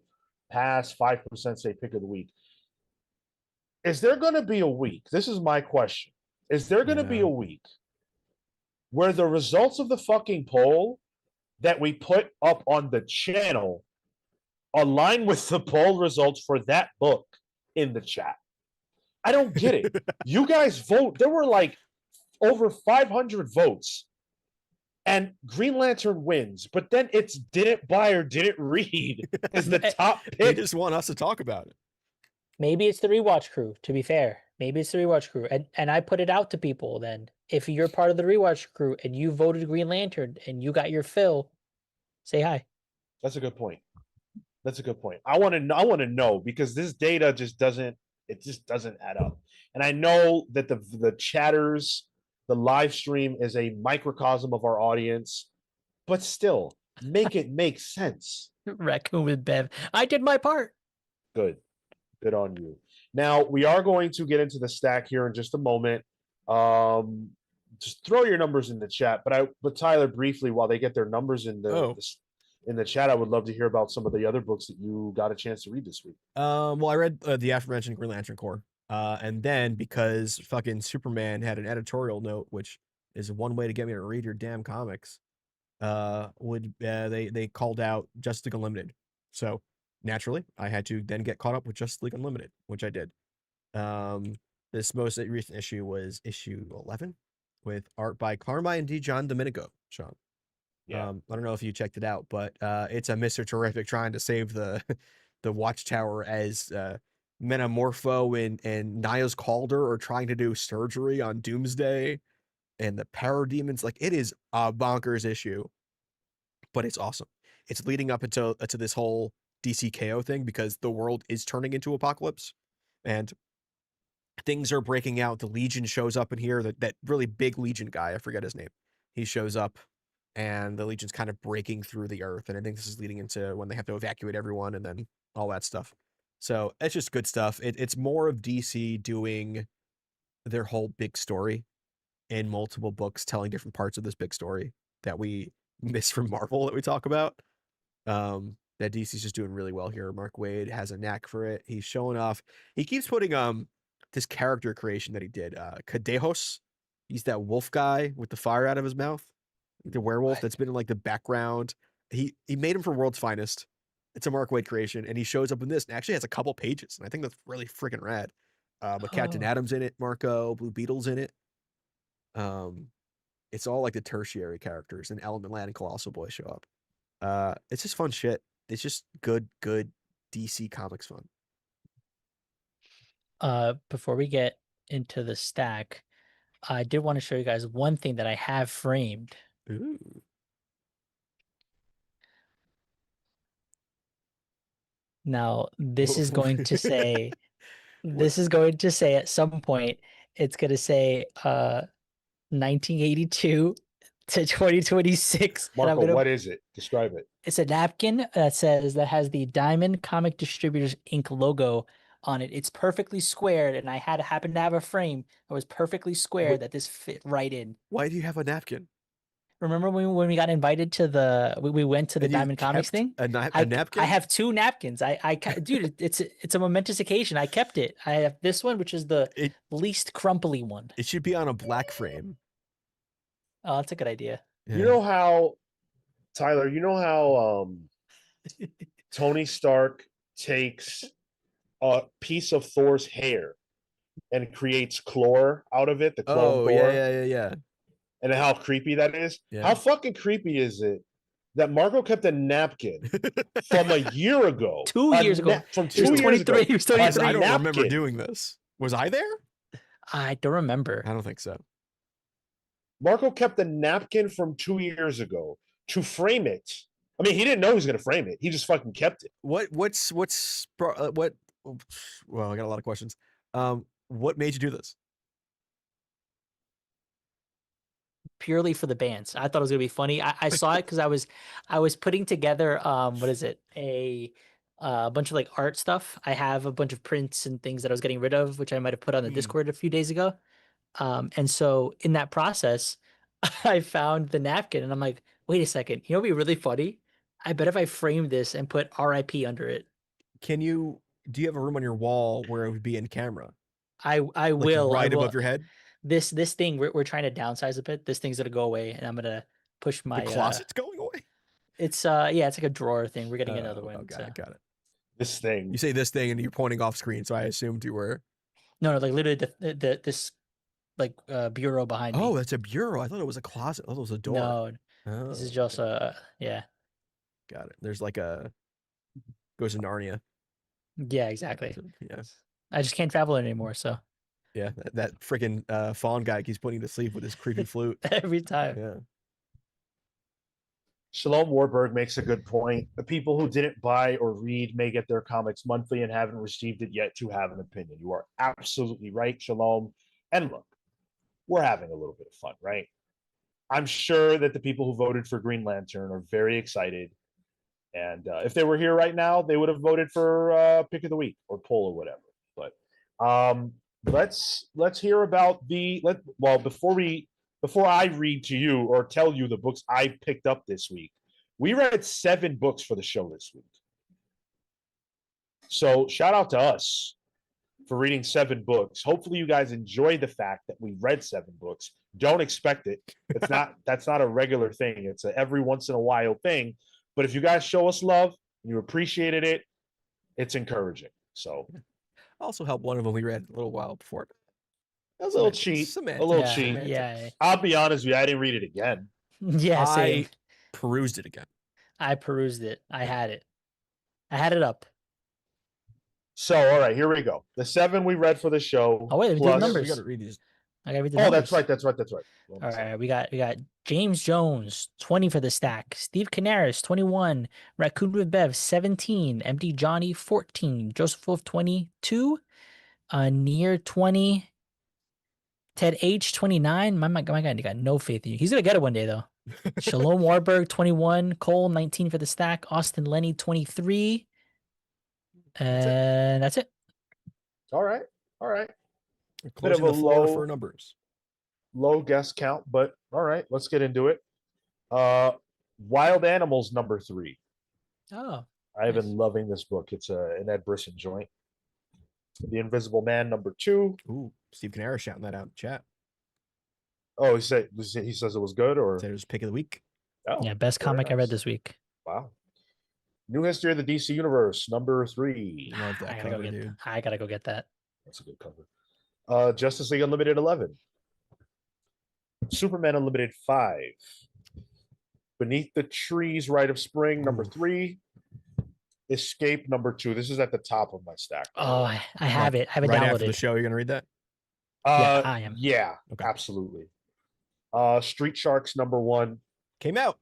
pass, 5% say pick of the week. Is there going to be a week? This is my question. Is there going to be a week where the results of the fucking poll that we put up on the channel align with the poll results for that book in the chat? I don't get it. You guys vote. There were like over 500 votes and Green Lantern wins, but then it's didn't buy or didn't read is the top pick. They just want us to talk about it. Maybe it's the rewatch crew, to be fair. Maybe it's the rewatch crew. And I put it out to people then. If you're part of the rewatch crew and you voted Green Lantern and you got your fill, say hi. That's a good point. I want to know because this data just doesn't add up. And I know that the chatters, the live stream is a microcosm of our audience, but still make it make sense. Raccoon with Bev. I did my part. Good on you. Now we are going to get into the stack here in just a moment. Just throw your numbers in the chat, but Tyler, briefly, while they get their numbers in the chat, I would love to hear about some of the other books that you got a chance to read this week. Well, I read the aforementioned Green Lantern Corps, and then because fucking Superman had an editorial note, which is one way to get me to read your damn comics, they called out Justice League Unlimited. So naturally, I had to then get caught up with Justice League Unlimited, which I did. This most recent issue was issue 11 with art by Carmine D. John Domenico, Sean. Yeah. I don't know if you checked it out, but it's a Mr. Terrific trying to save the Watchtower as Metamorpho and Niles Calder are trying to do surgery on Doomsday and the Parademons. Like, it is a bonkers issue. but it's awesome. It's leading up into this whole DC KO thing because the world is turning into apocalypse, and things are breaking out. The Legion shows up in here. That really big Legion guy, I forget his name. He shows up, and the Legion's kind of breaking through the earth. And I think this is leading into when they have to evacuate everyone and then all that stuff. So it's just good stuff. It's more of DC doing their whole big story in multiple books, telling different parts of this big story that we miss from Marvel that we talk about. That DC's just doing really well here. Mark Waid has a knack for it. He's showing off. He keeps putting this character creation that he did. Cadejos. He's that wolf guy with the fire out of his mouth. The werewolf that's been in like the background. He made him for World's Finest. It's a Mark Waid creation, and he shows up in this and actually has a couple pages, and I think that's really freaking rad. But Captain Atom's in it, Marco, Blue Beetle's in it. It's all like the tertiary characters, and Element Lad and Colossal Boy show up. It's just fun shit. It's just good DC Comics fun. Before we get into the stack, I did want to show you guys one thing that I have framed. Ooh. Now, this is going to say, at some point, it's going to say 1982 to 2026. Marco, what is it? Describe it. It's a napkin that has the Diamond Comic Distributors Inc. logo on it. It's perfectly squared, and I happened to have a frame that was perfectly square that this fit right in. Why do you have a napkin? Remember when we got invited to we went to the Diamond Comics thing? A napkin? I have 2 napkins. Dude, it's a momentous occasion. I kept it. I have this one, which is the least crumply one. It should be on a black frame. Oh, that's a good idea. Yeah. You know how, Tyler, Tony Stark takes a piece of Thor's hair and creates chlor out of it, the clone Thor? Yeah. And how creepy that is? Yeah. How fucking creepy is it that Marco kept a napkin from a year ago? 2 years ago. From 2 years ago. He was 23. I don't remember doing this. Was I there? I don't remember. I don't think so. Marco kept a napkin from 2 years ago to frame it. I mean, he didn't know he was going to frame it. He just fucking kept it. Well, I got a lot of questions. What made you do this? Purely for the bands. I thought it was gonna be funny. I saw it because I was putting together what is it, a bunch of like art stuff. I have a bunch of prints and things that I was getting rid of, which I might have put on the Discord a few days ago. And so in that process, I found the napkin, and I'm like, wait a second, you know what'd be really funny? I bet if I framed this and put RIP under it. Do you have a room on your wall where it would be in camera? I will. Right above your head? This thing we're trying to downsize a bit. This thing's gonna go away, and I'm gonna push my the closet's going away. It's it's like a drawer thing. We're getting another one. Got it. This thing. You say this thing, and you're pointing off screen, so I assumed you were. No, like literally this like bureau behind me. Oh, that's a bureau. I thought it was a closet. I thought it was a door. No, this is just yeah. Got it. There's like a goes to Narnia. Yeah, exactly. Yeah. I just can't travel anymore, so. Yeah, that freaking fawn guy keeps putting to sleep with his creepy flute every time. Yeah. Shalom Warburg makes a good point. The people who didn't buy or read may get their comics monthly and haven't received it yet to have an opinion. You are absolutely right, Shalom. And look, we're having a little bit of fun, right? I'm sure that the people who voted for Green Lantern are very excited. And if they were here right now, they would have voted for Pick of the Week or poll or whatever. But let's hear about before I read to you or tell you the books I picked up this week. We read 7 books for the show this week. So shout out to us for reading 7 books. Hopefully you guys enjoy the fact that we read 7 books. Don't expect it. That's not a regular thing. It's a every once in a while thing. But if you guys show us love, you appreciated it, it's encouraging. So also helped one of them we read a little while before. That was a little cheat. Cheat. Yeah. I'll be honest with you, I didn't read it again. Yeah, same. I perused it again. I perused it. I had it up. So, all right, here we go. The 7 we read for the show. Oh, wait, we do numbers. We got to read these. I gotta read the Oh, numbers. that's right. All right, we got James Jones, 20 for the stack. Steve Canaris, 21. Raccoon with Bev, 17. MD Johnny, 14. Joseph Wolf, 22. Near 20. Ted H, 29. My God, he got no faith in you. He's gonna get it one day though. Shalom Warburg, 21. Cole, 19 for the stack. Austin Lenny, 23. And that's it. All right. Closing of the a floor low- for numbers. Low guest count, but all right, let's get into it. Wild Animals number 3. Oh, I've nice. been loving this book. It's an Ed Brisson joint. The Invisible Man number 2. Ooh, Steve Canara shouting that out in chat. Oh, he says it was good, or Said it was pick of the week. oh, Yeah, best very comic I read nice. this week. Wow. New History of the DC Universe number 3. Love that cover, dude. I gotta go get that. That's a good cover. Justice League Unlimited 11. Superman Unlimited 5. Beneath the Trees, Rite of Spring number Ooh. 3. Escape number 2. This is at the top of my stack. Oh, I have it. I have it Right downloaded. after the show, you're gonna read that? yeah, I am. Yeah, Okay. absolutely. Street Sharks number 1. Came out.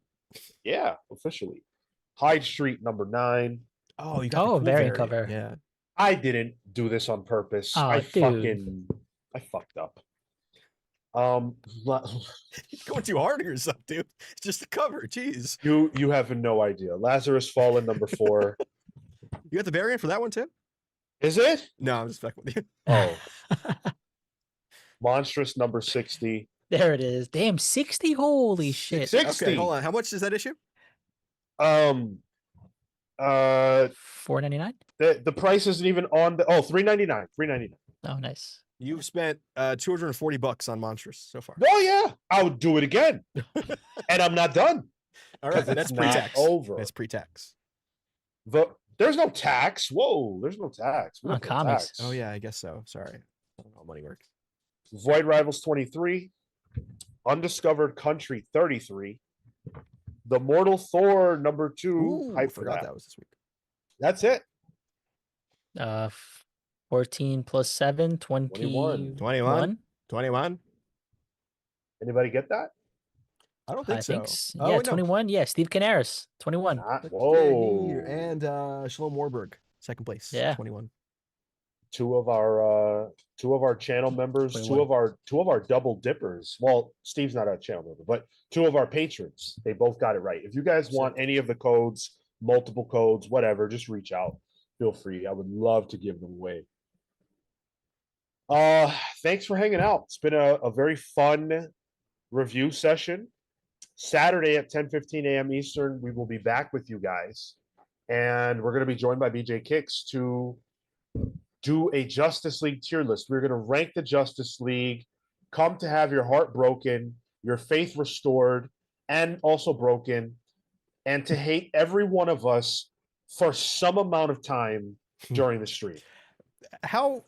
Yeah, officially. Hyde Street number 9. Oh, you got the Oh, cool variant variant. cover. Yeah. I didn't do this on purpose. Oh, I dude. fucked up. You're going too hard on yourself, dude. It's just the cover. Jeez. you have no idea. Lazarus Fallen number 4. You got the variant for that one too? Is it? No, I'm just fucking with you. Oh. Monstrous number 60. There it is. Damn, 60? Holy shit. 60. Okay, hold on. How much is that issue? Um $4.99? the price isn't even on the $3.99. $3.99. Oh, nice. You've spent $240 on Monstrous so far. Oh yeah, I would do it again. And I'm not done. All right, 'Cause it's that's not pre-tax. over. That's pre-tax. There's no tax. Whoa, there's no tax. We On don't pay comics. tax. Oh yeah, I guess so. Sorry. I don't know how money works. Void Rivals 23. Undiscovered Country 33. The Mortal Thor number 2. Ooh, I Hype for forgot that. that was this week. That's it. 14 plus 7, 21. 21. 21. Anybody get that? I don't think I so. think Oh, yeah, wait, no. 21. Yeah, Steve Canaris, 21. Not, Yeah, whoa. and Shalom Warburg, second place. Yeah. 21. Two of our channel members, 21. two of our double dippers. Well, Steve's not a channel member, but 2 of our patrons. They both got it right. If you guys want any of the codes, multiple codes, whatever, just reach out. Feel free. I would love to give them away. Thanks for hanging out. It's been a very fun review session. Saturday at 10:15 a.m. Eastern, we will be back with you guys. And we're going to be joined by BJ Kicks to do a Justice League tier list. We're going to rank the Justice League, come to have your heart broken, your faith restored, and also broken, and to hate every one of us for some amount of time during the stream. How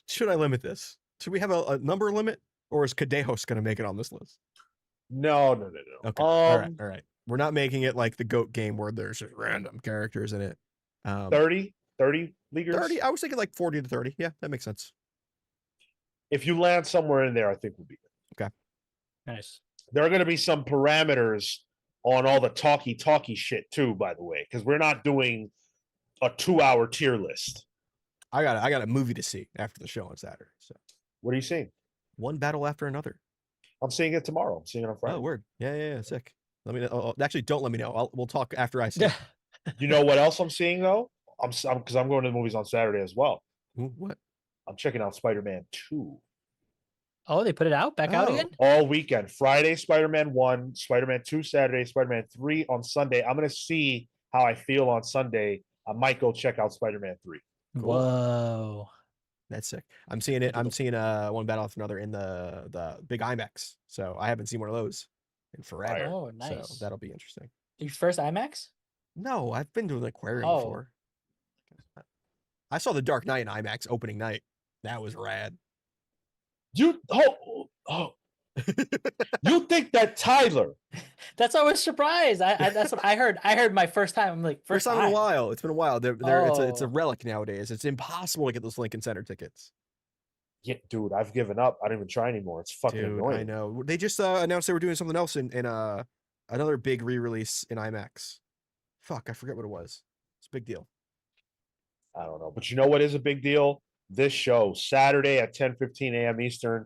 should I limit this? Should we have a number limit, or is Kadejos going to make it on this list? No. Okay. All right. We're not making it like the GOAT game where there's just random characters in it. 30 leaguers. 30. I was thinking like 40 to 30. Yeah, that makes sense. If you land somewhere in there, I think we'll be good. Nice. There are going to be some parameters on all the talky shit too, by the way, because we're not doing a 2-hour tier list. I got a movie to see after the show on Saturday. So What are you seeing? one battle after another. I'm seeing it tomorrow. I'm seeing it on Friday. Oh, word. Yeah. Sick. Let me know. Oh, actually, don't let me know. We'll talk after I see. Yeah. You know what else I'm seeing though? Because I'm going to the movies on Saturday as well. Ooh, what? I'm checking out Spider-Man 2 Oh, they put it out back out Oh. again? all weekend. Friday, Spider-Man 1, Spider-Man 2 Saturday, Spider-Man 3 on Sunday. I'm going to see how I feel on Sunday. I might go check out Spider-Man 3. Cool. Whoa. That's sick. I'm seeing it. I'm seeing one battle after another in the big IMAX. So I haven't seen one of those in forever. Fire. Oh, So nice. that'll be interesting. Your first IMAX? No, I've been to an aquarium Oh. before. I saw The Dark Knight in IMAX opening night. That was rad. You you think that Tyler? That's why I was surprised. That's what I heard. I heard my first time. I'm like, First time in a while. It's been a while. It's a Oh. relic nowadays. It's impossible to get those Lincoln Center tickets. Yeah, dude, I've given up. I don't even try anymore. It's fucking Dude, annoying. I know. They just announced they were doing something else in another big re-release in IMAX. Fuck, I forget what it was. It's a big deal. I don't know. But you know what is a big deal? This show, Saturday at 10:15 a.m. Eastern,